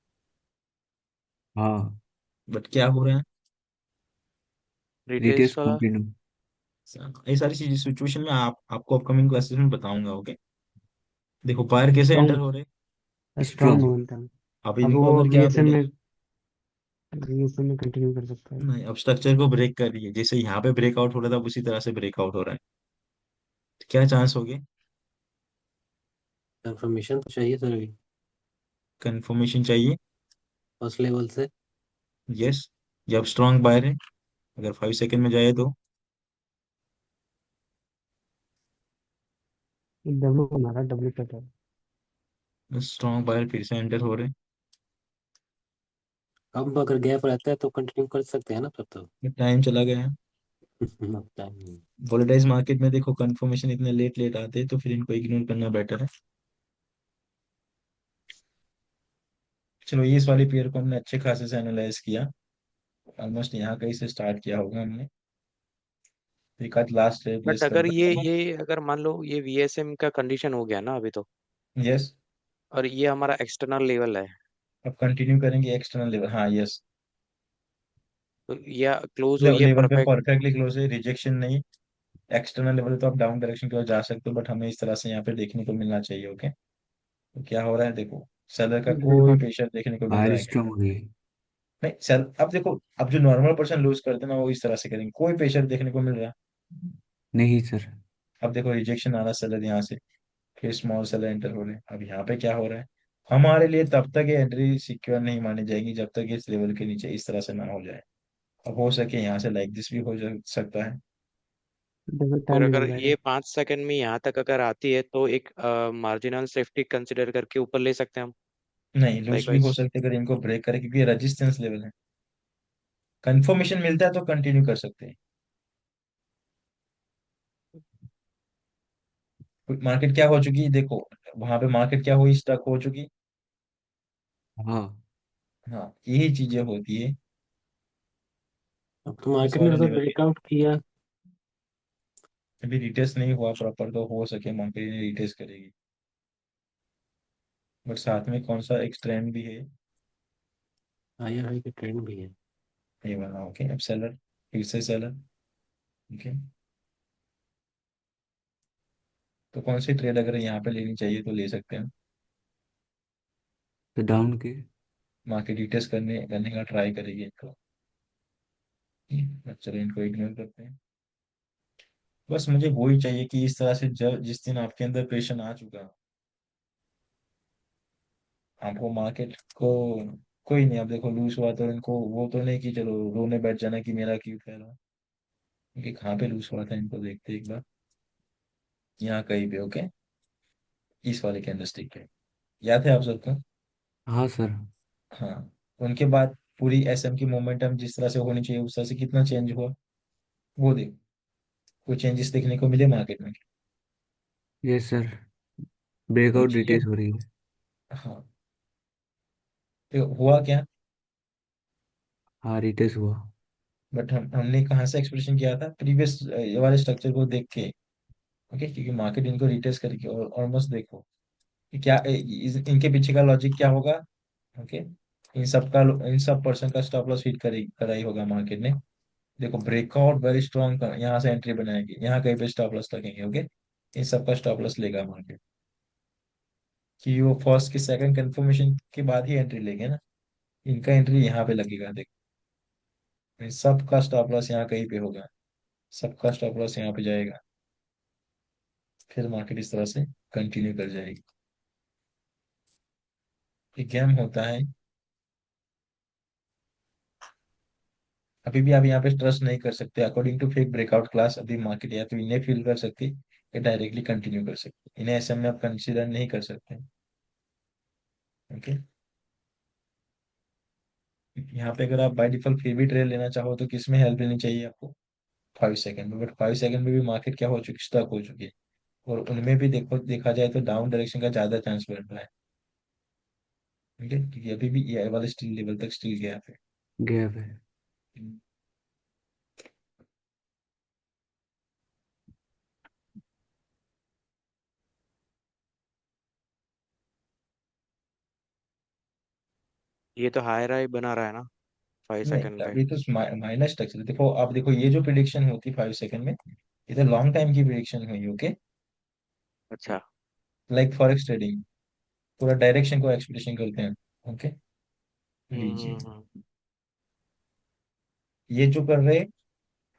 हाँ। बट क्या हो रहा है। रिटेस रिटेस्ट वाला। कंटिन्यू। ये सारी चीजें सिचुएशन में आपको अपकमिंग क्लासेस में बताऊंगा। ओके, देखो बाहर कैसे एंटर स्ट्रॉन्ग हो रहे हैं। Strong strong. मोमेंटम। अब अब इनको वो अगर क्या वीएसएम बोले, में वीएसएम में कंटिन्यू कर सकता है। नहीं अब स्ट्रक्चर को ब्रेक कर रही है, जैसे यहाँ पे ब्रेकआउट हो रहा था उसी तरह से ब्रेकआउट हो रहा है। तो क्या चांस हो गए। कंफर्मेशन तो चाहिए सर अभी, कंफर्मेशन चाहिए। फर्स्ट लेवल से। यस, जब स्ट्रांग बायर है, अगर 5 सेकंड में जाए तो। डब्ल्यू बना रहा है, डब्ल्यू कटर। स्ट्रांग बायर फिर से एंटर हो रहे अब अगर गैप रहता है तो कंटिन्यू कर सकते हैं ना तब तो। हैं। टाइम चला गया है। लगता है। वोलेटाइज मार्केट में देखो कंफर्मेशन इतने लेट लेट आते हैं, तो फिर इनको इग्नोर करना बेटर है। चलो ये इस वाली पेयर को हमने अच्छे खासे से एनालाइज किया। ऑलमोस्ट यहाँ कहीं से स्टार्ट किया होगा हमने। एक आध लास्ट बट रिप्लेस अगर करते हैं। ये अगर मान लो ये वीएसएम का कंडीशन हो गया ना अभी तो, यस, और ये हमारा एक्सटर्नल लेवल है, अब कंटिन्यू करेंगे एक्सटर्नल लेवल, हाँ यस। तो या क्लोज हुई है लेवल पे परफेक्ट। परफेक्टली क्लोज है, रिजेक्शन नहीं। एक्सटर्नल लेवल तो आप डाउन डायरेक्शन की ओर जा सकते हो, बट हमें इस तरह से यहाँ पे देखने को मिलना चाहिए। ओके, तो क्या हो रहा है देखो, सेलर का कोई ब्रेकआउट। प्रेशर देखने को मिल रहा बाहर है क्या। स्ट्रांग हो गई। नहीं सेल, अब देखो, अब जो नॉर्मल पर्सन लूज करते हैं ना, वो इस तरह से करेंगे, कोई प्रेशर देखने को मिल रहा है। नहीं सर। अब देखो रिजेक्शन आ रहा है सेलर यहाँ से, फिर स्मॉल सेलर एंटर हो रहे हैं। अब यहाँ पे क्या हो रहा है, हमारे लिए तब तक ये एंट्री सिक्योर नहीं मानी जाएगी जब तक इस लेवल के नीचे इस तरह से ना हो जाए। अब हो सके यहाँ से लाइक दिस भी हो सकता है। डबल फिर टाइम अगर निकल ये जाएगा। 5 सेकंड में यहाँ तक अगर आती है तो एक मार्जिनल सेफ्टी कंसिडर करके ऊपर ले सकते हैं हम। नहीं लूज भी हो लाइकवाइज। सकते अगर इनको ब्रेक करे, क्योंकि ये रेजिस्टेंस लेवल है। कंफर्मेशन मिलता है तो कंटिन्यू कर सकते हैं। मार्केट क्या हो चुकी है देखो, वहां पे मार्केट क्या हुई, स्टक हो चुकी। हाँ। हाँ यही चीजें होती है अब तो इस मार्केट ने वाले तो लेवल पे। ब्रेकआउट किया। अभी रिटेस्ट नहीं हुआ प्रॉपर, तो हो सके मार्केट ने रिटेस्ट करेगी। बट साथ में कौन सा एक ट्रेंड भी है, हायर हाई के ट्रेंड भी है। ये वाला। ओके, अब सेलर, फिर से सेलर। ओके, तो कौन सी ट्रेड अगर यहाँ पे लेनी चाहिए तो ले सकते हैं। तो डाउन के। मार्केट रिटेस्ट करने करने का ट्राई करेगी इनको। चलो इनको इग्नोर करते हैं। बस मुझे वो ही चाहिए कि इस तरह से जब जिस दिन आपके अंदर पेशेंस आ चुका, आपको मार्केट को, कोई नहीं, अब देखो लूज हुआ तो इनको वो तो नहीं कि चलो रोने बैठ जाना कि मेरा क्यों फैला, क्योंकि कहाँ पे लूज हुआ था इनको देखते एक बार। यहाँ कहीं पे। ओके, इस वाले कैंडलस्टिक पे याद है आप सबको। हाँ सर। हाँ, उनके बाद पूरी एसएम की मोमेंटम जिस तरह से होनी चाहिए उस तरह से कितना चेंज हुआ, वो देखो। कोई चेंजेस देखने को मिले मार्केट में। Yes sir. कोई ब्रेकआउट चीजें, रिटेस हो रही है। हाँ, तो हुआ क्या। हाँ रिटेस हुआ। बट हमने कहाँ से एक्सप्रेशन किया था, प्रीवियस वाले स्ट्रक्चर को देख के। ओके, क्योंकि मार्केट इनको रिटेस्ट करके और ऑलमोस्ट देखो कि क्या इनके पीछे का लॉजिक क्या होगा। ओके, इन सब पर्सन का स्टॉप लॉस हिट कराई होगा मार्केट ने। देखो ब्रेकआउट वेरी स्ट्रॉन्ग, यहाँ से एंट्री बनाएगी, यहाँ कहीं पे स्टॉप लॉस लगेंगे। ओके, इन सब का स्टॉप लॉस लेगा मार्केट, कि वो फर्स्ट की सेकंड कंफर्मेशन के बाद ही एंट्री लेंगे ना। इनका एंट्री यहाँ पे लगेगा देखो, इन सबका स्टॉप लॉस यहाँ कहीं पे होगा, सबका स्टॉप लॉस यहाँ पे जाएगा, फिर मार्केट इस तरह से कंटिन्यू कर जाएगी। एक गेम होता है, अभी भी आप यहाँ पे ट्रस्ट नहीं कर सकते, according to fake breakout class अभी मार्केट या तो इन्हें फील कर सकती है या डायरेक्टली कंटिन्यू कर सकते हैं, इन्हें ऐसे में आप कंसिडर नहीं कर सकते। ओके, यहाँ पे अगर आप बाय डिफॉल्ट फिर भी ट्रेड लेना चाहो तो किस में हेल्प लेनी चाहिए आपको? 5 सेकंड में, बट 5 सेकंड में भी मार्केट क्या हो चुकी, स्टक हो चुकी है। और उनमें भी देखा जाए तो डाउन डायरेक्शन का ज्यादा चांस बढ़ रहा है। ठीक है, क्योंकि अभी भी ये वाले स्टिल लेवल तक स्टिल गया है। गैप है। ये तो हाई राई बना रहा है ना 5 सेकंड नहीं, पे। अभी तो माइनस स्ट्रक्चर देखो, आप देखो ये जो प्रिडिक्शन होती है 5 सेकंड में, ये तो लॉन्ग टाइम की प्रिडिक्शन हुई। ओके, अच्छा। लाइक फॉरेक्स ट्रेडिंग, पूरा डायरेक्शन को एक्सपेक्टेशन करते हैं। ओके, लीजिए, हम्म। ये जो कर रहे हैं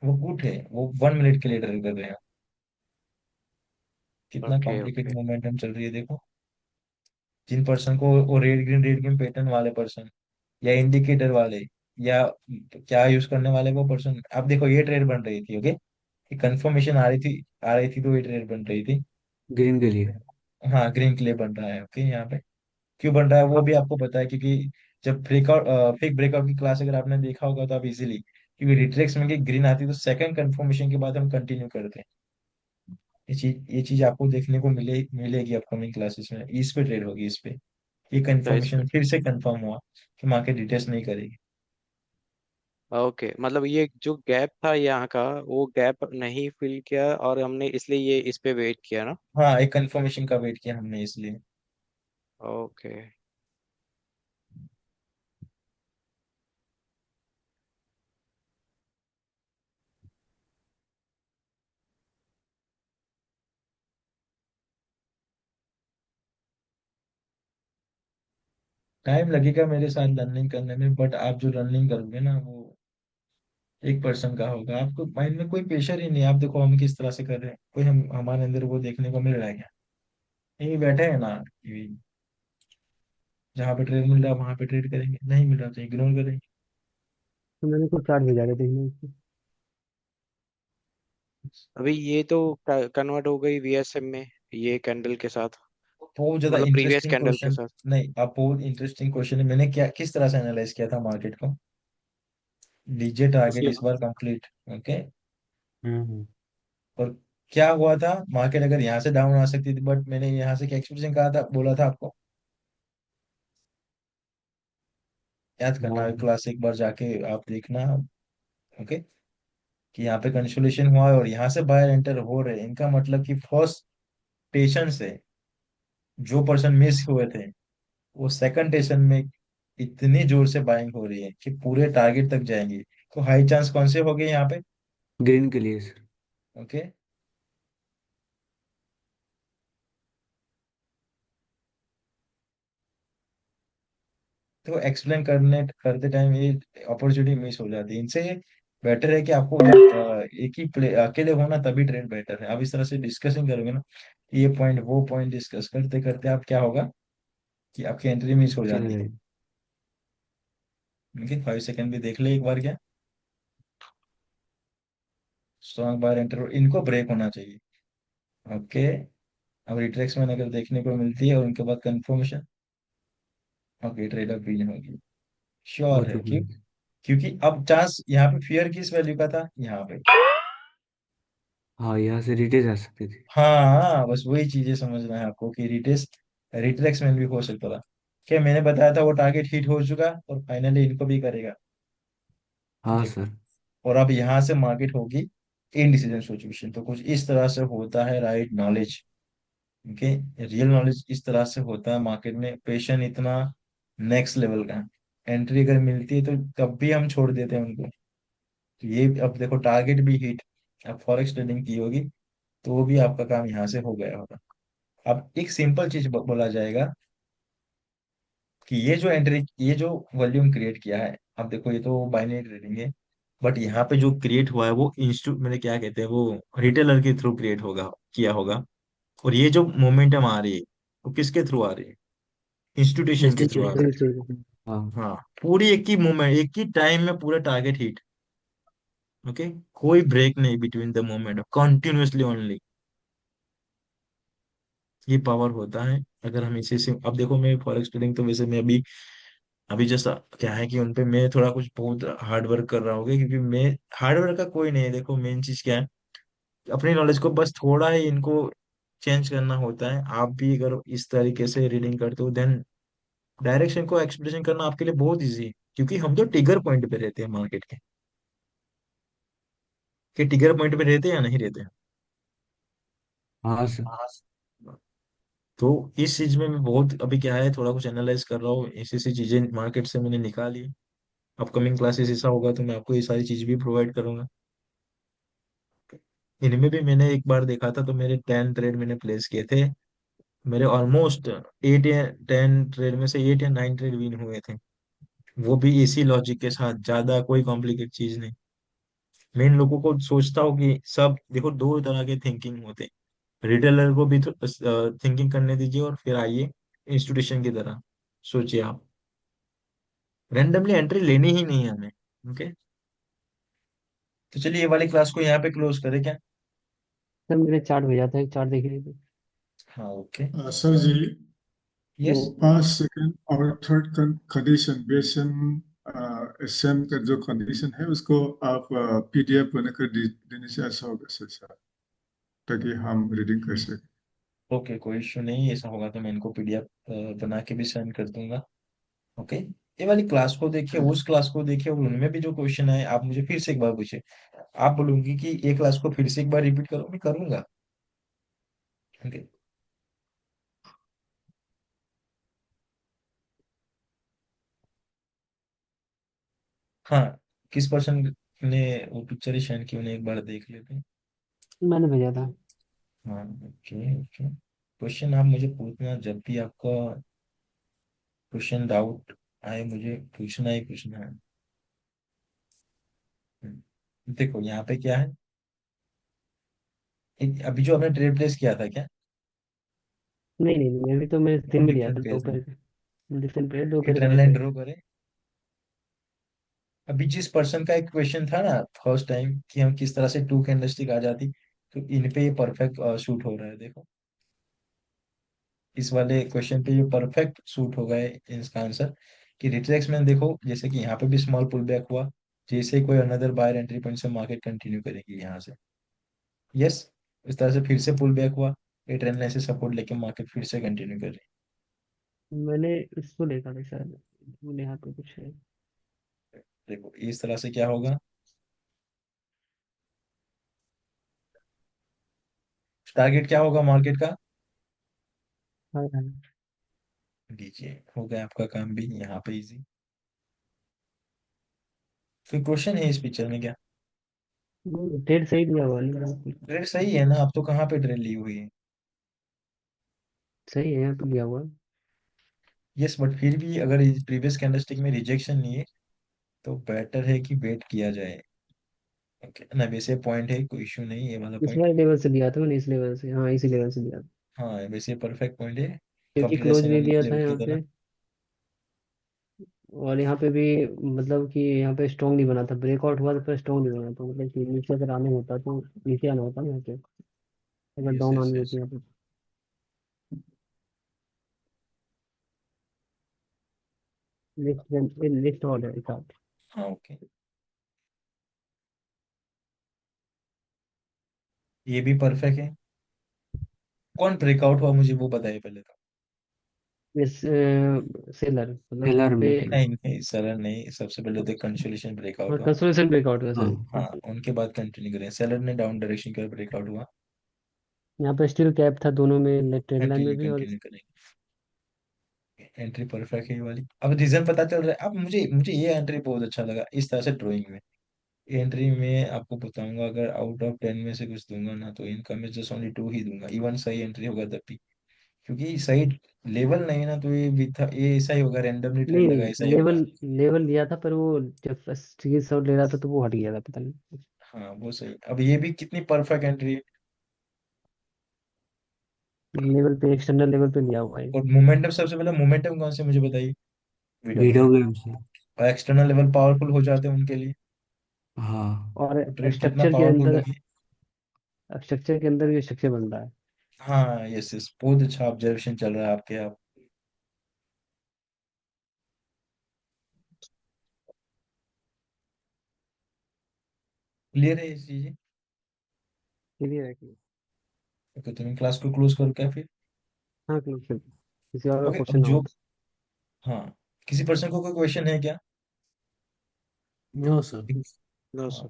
वो गुड है, वो 1 मिनट के लिए ट्रेड कर रहे हैं। कितना ओके कॉम्प्लिकेटेड ओके। मोमेंटम चल रही है देखो। जिन पर्सन को वो रेड ग्रीन पैटर्न वाले पर्सन, या इंडिकेटर वाले, या क्या यूज करने वाले वो पर्सन, अब देखो ये ट्रेड बन रही थी। ओके, ये कंफर्मेशन आ रही थी तो ये ट्रेड बन रही थी। ग्रीन के लिए। हाँ, ग्रीन के लिए बन रहा है। ओके, यहाँ पे क्यों बन रहा है वो अब भी आपको पता है, क्योंकि जब ब्रेकआउट फिक ब्रेकआउट की क्लास अगर आपने देखा होगा तो आप इजीली, क्योंकि रिट्रेक्स में ग्रीन आती है तो सेकंड कंफर्मेशन के बाद हम कंटिन्यू करते हैं। ये चीज आपको देखने को मिलेगी अपकमिंग क्लासेस में, इस पे ट्रेड होगी, इस पे। ये तो इस पे। कंफर्मेशन फिर से कंफर्म हुआ कि मार्केट रिटेस्ट नहीं करेगी। ओके, मतलब ये जो गैप था यहाँ का, वो गैप नहीं फिल किया और हमने इसलिए ये इस पे वेट किया ना। हाँ, एक कंफर्मेशन का वेट किया हमने इसलिए। ओके। टाइम लगेगा मेरे साथ लर्निंग करने में, बट आप जो रनिंग करोगे ना वो एक पर्सन का होगा, आपको माइंड में कोई प्रेशर ही नहीं। आप देखो हम किस तरह से कर रहे हैं, कोई हम हमारे अंदर वो देखने को मिल रहा है क्या? यही बैठे हैं ना, यही, जहाँ पे ट्रेड मिल रहा है वहां पे ट्रेड करेंगे, नहीं मिल रहा तो इग्नोर करेंगे। तो मैंने कुछ चार्ट भेजा था देखने उसको। अभी ये तो कन्वर्ट हो गई वीएसएम में, ये कैंडल के साथ, बहुत ज्यादा मतलब प्रीवियस इंटरेस्टिंग कैंडल के क्वेश्चन। साथ। नहीं, आप बहुत इंटरेस्टिंग क्वेश्चन है, मैंने क्या किस तरह से एनालाइज किया था मार्केट को। लीजिए टारगेट इसलिए। इस बार कंप्लीट। ओके, हम्म। और क्या हुआ था, मार्केट अगर यहाँ से डाउन आ सकती थी, बट मैंने यहाँ से क्या एक्सपेक्टेशन कहा था, बोला था आपको, याद करना हाँ। क्लास एक बार जाके आप देखना। ओके, कि यहाँ पे कंसोलिडेशन हुआ है और यहाँ से बायर एंटर हो रहे हैं, इनका मतलब कि फर्स्ट स्टेशन से जो पर्सन मिस हुए थे वो सेकंड स्टेशन में इतनी जोर से बाइंग हो रही है कि पूरे टारगेट तक जाएंगे। तो हाई चांस कौन से हो गए यहाँ पे? ग्रीन के लिए सर। ओके, तो एक्सप्लेन करने करते टाइम ये अपॉर्चुनिटी मिस हो जाती है। इनसे बेटर है कि आपको जब एक ही प्ले अकेले होना तभी ट्रेड बेटर है। आप इस तरह से डिस्कसिंग करोगे ना, ये पॉइंट वो पॉइंट डिस्कस करते करते आप क्या होगा कि आपकी एंट्री मिस हो चले जाती है। जाएंगे। लेकिन 5 सेकंड भी देख ले एक बार क्या, स्ट्रॉन्ग बायर एंटर इनको ब्रेक होना चाहिए। ओके, अब रिट्रेसमेंट अगर देखने को मिलती है और उनके बाद कंफर्मेशन, ओके ट्रेड अप भी होगी, हो श्योर है। चुकी क्यों? है। क्योंकि अब चांस यहाँ पे फियर किस वैल्यू का था, यहाँ पे। हाँ, यहाँ से रिटेल जा सकती थी। हाँ, बस वही चीजें समझना है आपको कि रिट्रेसमेंट भी हो सकता था। क्या मैंने बताया था वो टारगेट हिट हो चुका और फाइनली इनको भी करेगा। हाँ देखो, सर। और अब यहाँ से मार्केट होगी इनडिसीजन सिचुएशन। तो कुछ इस तरह से होता है right knowledge. Okay, real knowledge इस तरह से होता है मार्केट में, पेशेंस इतना नेक्स्ट लेवल का। एंट्री अगर मिलती है तो तब भी हम छोड़ देते हैं उनको। तो ये अब देखो टारगेट भी हिट, अब फॉरेक्स ट्रेडिंग की होगी तो वो भी आपका काम यहाँ से हो गया होगा। अब एक सिंपल चीज बोला जाएगा कि ये जो वॉल्यूम क्रिएट किया है, अब देखो ये तो बाइनरी ट्रेडिंग है, बट यहाँ पे जो क्रिएट हुआ है वो इंस्टीट्यूट मैंने क्या कहते हैं वो रिटेलर के थ्रू क्रिएट होगा, किया होगा। और ये जो मोमेंटम आ रही है वो किसके थ्रू आ रही है? इंस्टीट्यूशन के थ्रू आ रही इंस्टीट्यूशन। हाँ। है। हाँ, पूरी एक ही मोमेंट, एक ही टाइम में पूरा टारगेट हिट। ओके, कोई ब्रेक नहीं between the moment, continuously only. ये पावर होता है अगर हम इसे से। अब देखो, मैं फॉरेक्स ट्रेडिंग तो वैसे मैं अभी अभी जैसा क्या है कि उनपे मैं थोड़ा कुछ बहुत हार्ड वर्क कर रहा हूँ, क्योंकि मैं, हार्ड वर्क का कोई नहीं है। देखो मेन चीज क्या है, अपनी नॉलेज को बस थोड़ा ही इनको चेंज करना होता है। आप भी अगर इस तरीके से रीडिंग करते हो, देन डायरेक्शन को एक्सप्रेशन करना आपके लिए बहुत इजी है, क्योंकि हम तो टिगर पॉइंट पे रहते हैं मार्केट के। कि टिगर पॉइंट पे रहते हैं या नहीं रहते हैं? हाँ सर। हाँ। तो इस चीज में मैं बहुत अभी क्या है, थोड़ा कुछ एनालाइज कर रहा हूँ, ऐसी ऐसी चीजें मार्केट से मैंने निकाली। अपकमिंग क्लासेस ऐसा होगा तो मैं आपको ये सारी चीज भी प्रोवाइड करूंगा। इनमें भी मैंने एक बार देखा था, तो मेरे 10 ट्रेड मैंने प्लेस किए थे। मेरे ऑलमोस्ट 8 या 10 ट्रेड में से 8 या 9 ट्रेड विन हुए थे। वो भी इसी लॉजिक के साथ, ज्यादा कोई कॉम्प्लिकेट चीज नहीं। मैं इन लोगों को सोचता हूँ कि सब देखो, दो तरह के थिंकिंग होते हैं। रिटेलर को भी तो थिंकिंग करने दीजिए, और फिर आइए इंस्टीट्यूशन की तरह सोचिए आप। रैंडमली एंट्री लेनी ही नहीं है हमें। ओके, तो चलिए ये वाली क्लास को यहाँ पे क्लोज करें क्या? सर मेरे चार्ट भेजा था, एक चार्ट देख लीजिए। हाँ, ओके। सर जी, वो यस। फर्स्ट सेकंड और थर्ड कंडीशन बेसन एसएम का जो कंडीशन है उसको आप पीडीएफ बनाकर देने से अच्छा होगा सर, ताकि हम रीडिंग कर सकें। ओके, कोई इश्यू नहीं, ऐसा होगा तो मैं इनको पीडीएफ बना के भी सेंड कर दूंगा। ओके, ये वाली क्लास को देखिए, उस क्लास को देखिए, और उनमें भी जो क्वेश्चन है आप मुझे फिर से एक बार पूछे। आप बोलूंगी कि ये क्लास को फिर से एक बार रिपीट करो, मैं करूंगा। ओके। हाँ, किस पर्सन ने वो पिक्चर ही शेयर की, उन्हें एक बार देख लेते हैं। मैंने भेजा था। हाँ, ओके ओके। क्वेश्चन आप मुझे पूछना, जब भी आपका क्वेश्चन डाउट आए, मुझे पूछना ही पूछना है। देखो यहाँ पे क्या है, अभी जो आपने ट्रेड प्लेस किया था क्या? नहीं नहीं नहीं, अभी तो मैं दिन कौन में से लिया था, ट्रेड प्लेस में? दोपहर डिफरेंट पे ये दोपहर ट्रेंड करे लाइन थे। ड्रॉ करें। अभी जिस पर्सन का एक क्वेश्चन था ना फर्स्ट टाइम, कि हम किस तरह से टू कैंडलस्टिक आ जाती, तो इन पे ये परफेक्ट शूट हो रहा है, देखो। इस वाले क्वेश्चन पे ये परफेक्ट सूट हो गए इसका आंसर। कि रिट्रेसमेंट देखो, जैसे कि यहाँ पे भी स्मॉल पुल बैक हुआ, जैसे कोई अनदर बायर एंट्री पॉइंट से मार्केट कंटिन्यू करेगी यहाँ से। यस, इस तरह से फिर से पुल बैक हुआ, ये ट्रेंड लाइन से सपोर्ट लेके मार्केट फिर से कंटिन्यू कर रही मैंने इसको देखा था शायद, मैंने यहाँ पे कुछ है। है। देखो इस तरह से क्या होगा, टारगेट क्या होगा मार्केट का? हाँ हाँ। लीजिए, हो गया आपका काम भी यहाँ पे इजी। कोई क्वेश्चन है इस पिक्चर में क्या? ट्रेड सही दिया हुआ नहीं। ट्रेड सही है ना? आप तो कहाँ पे ट्रेड ली हुई है? सही है, यहाँ पे दिया हुआ। यस, बट फिर भी अगर प्रीवियस कैंडलस्टिक में रिजेक्शन नहीं है, तो बेटर है कि वेट किया जाए। ओके ना, वैसे पॉइंट है, कोई इशू नहीं, ये वाला इस पॉइंट। वाले लेवल से दिया था मैंने, इस लेवल से, हाँ इसी लेवल से दिया था। हाँ, वैसे परफेक्ट पॉइंट है। क्योंकि कंप्लीट क्लोज ऐसे नहीं दिया था लेवल की यहाँ पे। तरह। और यहाँ पे भी मतलब कि यहाँ पे स्ट्रॉन्ग नहीं बना था, ब्रेकआउट हुआ था पर स्ट्रॉन्ग नहीं बना, तो मतलब कि नीचे अगर आने होता तो नीचे आना होता ना यहाँ पे, अगर यस डाउन यस आनी यस। होती यहाँ पे। नेक्स्ट नेक्स्ट ऑर्डर है साथ। हाँ, ओके। ये भी परफेक्ट है। कौन ब्रेकआउट हुआ मुझे वो बताइए पहले तो। इस सेलर मतलब यहाँ सेलर पे। में थे। नहीं नहीं सर, नहीं, सबसे पहले तो कंसोलिडेशन हाँ ब्रेकआउट हुआ। कंसोलेशन ब्रेकआउट हुआ हाँ। सर। हाँ, उनके बाद कंटिन्यू करें, सेलर ने डाउन डायरेक्शन का ब्रेकआउट हुआ, यहाँ पे स्टिल कैप था दोनों में, ट्रेड लाइन में कंटिन्यू भी और कंटिन्यू करें। एंट्री परफेक्ट है ये वाली। अब रीजन पता चल रहा है। अब मुझे मुझे ये एंट्री बहुत अच्छा लगा इस तरह से ड्राइंग में। एंट्री में आपको बताऊंगा, अगर आउट ऑफ 10 में से कुछ दूंगा ना, तो इनका मैं जस्ट ओनली 2 ही दूंगा, इवन सही एंट्री होगा तब भी। क्योंकि सही लेवल नहीं है ना, तो ये भी था, ये ऐसा ही होगा, रैंडमली ट्रेड नहीं लगा ऐसा नहीं, ही होगा। लेवल लिया था पर वो जब सीरीज शॉट ले रहा था तो वो हट गया था, पता नहीं। हाँ, वो सही। अब ये भी कितनी परफेक्ट एंट्री है। लेवल पे, एक्सटर्नल लेवल पे लिया हुआ है। और मोमेंटम, सबसे पहले मोमेंटम कौन से मुझे बताइए वीडियो वीडियो गेम। गेम से। और एक्सटर्नल लेवल पावरफुल हो जाते हैं उनके लिए। हाँ। और कितना स्ट्रक्चर के पावरफुल अंदर, है। स्ट्रक्चर के अंदर ये स्ट्रक्चर बन रहा है। हाँ, यस यस, बहुत अच्छा ऑब्जर्वेशन चल रहा है आपके। आप क्लियर है ये चीजें? क्लियर है कि? ओके, तो मैं क्लास को क्लोज करूँ क्या फिर? हाँ क्लियर। किसी और का ओके, अब क्वेश्चन जो, हो? हाँ, किसी पर्सन को कोई क्वेश्चन है क्या? No sir. नो हाँ, सर।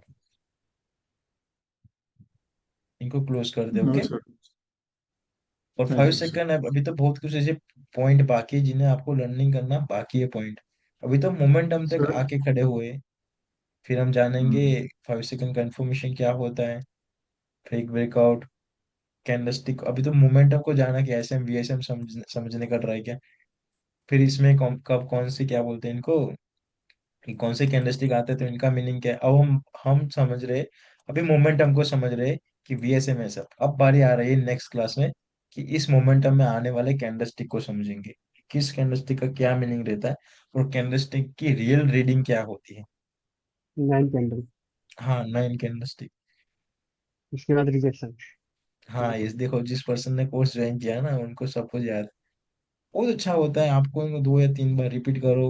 इनको क्लोज कर दे, नो ओके। सर। और five thank you sir. Second है, अभी तो बहुत कुछ ऐसे पॉइंट बाकी है जिन्हें आपको लर्निंग करना बाकी है पॉइंट। अभी तो मोमेंटम तक सर। आके खड़े हुए। फिर हम जानेंगे हम्म, 5 सेकंड कंफर्मेशन क्या होता है, फेक ब्रेकआउट, कैंडलस्टिक। अभी तो मोमेंटम को जाना कि एसएम वीएसएम समझने का ट्राई किया। फिर इसमें कब कौन से क्या बोलते हैं इनको, कि कौन से कैंडलस्टिक आते हैं तो इनका मीनिंग क्या है। अब हम समझ रहे, अभी मोमेंटम को समझ रहे कि वीएसएम है सब। अब बारी आ रही है नेक्स्ट क्लास में कि इस मोमेंटम में आने वाले कैंडलस्टिक को समझेंगे, किस कैंडलस्टिक का क्या मीनिंग रहता है, और कैंडलस्टिक की रियल रीडिंग क्या होती है। 9 कैंडल। हाँ, 9 कैंडलस्टिक। इसके बाद रिजेक्शन। हाँ, इस देखो, जिस पर्सन ने कोर्स ज्वाइन किया है ना उनको सब कुछ याद है। बहुत अच्छा होता है, आपको इनको 2 या 3 बार रिपीट करो,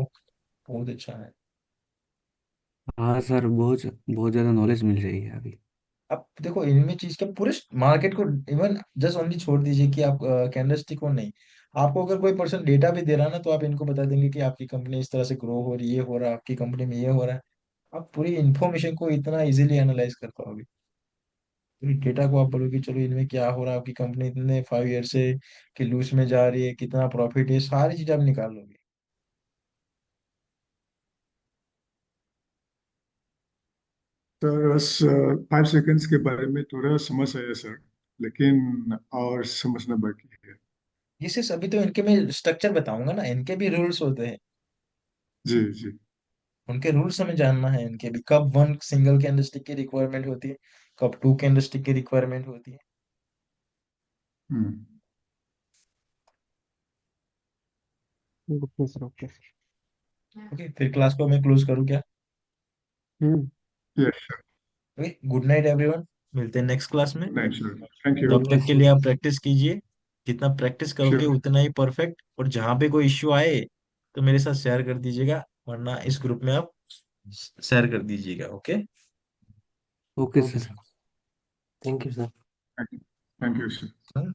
बहुत अच्छा है। हाँ सर, बहुत बहुत ज़्यादा नॉलेज मिल रही है अभी। अब देखो, इनमें चीज के पूरे मार्केट को, इवन जस्ट ओनली छोड़ दीजिए कि आप कैंडलस्टिक को नहीं, आपको अगर कोई पर्सन डेटा भी दे रहा है ना तो आप इनको बता देंगे कि आपकी कंपनी इस तरह से ग्रो हो रही है, ये हो रहा है, आपकी कंपनी में ये हो रहा है। आप पूरी इन्फॉर्मेशन को इतना इजीली एनालाइज कर पाओगे। पूरी डेटा को आप बोलोगे चलो इनमें क्या हो रहा है, आपकी कंपनी इतने 5 ईयर से कि लूज में जा रही है, कितना प्रॉफिट है, सारी चीज आप निकाल लोगे। सर बस 5 सेकंड्स के बारे में थोड़ा समझ आया सर, लेकिन और समझना बाकी है। ये सिर्फ अभी तो इनके मैं स्ट्रक्चर बताऊंगा ना, इनके भी रूल्स होते हैं। जी जी। उनके रूल्स हमें जानना है, इनके भी कब वन सिंगल कैंडलस्टिक की रिक्वायरमेंट होती है, कब 2 कैंडलस्टिक की रिक्वायरमेंट होती है। Hmm. Okay sir, okay. Okay, फिर क्लास को मैं क्लोज करूँ क्या? Hmm. Yes sir. Okay, good night everyone, मिलते हैं नेक्स्ट क्लास में। Night sir. Thank you. तब थैंक यू तक के सर। लिए आप प्रैक्टिस कीजिए, जितना प्रैक्टिस करोगे श्योर। उतना ही परफेक्ट। और जहां पे कोई इश्यू आए तो मेरे साथ शेयर कर दीजिएगा, वरना इस ग्रुप में आप शेयर कर दीजिएगा, okay. Okay okay sir. Sir. Thank you sir. Thank you sir.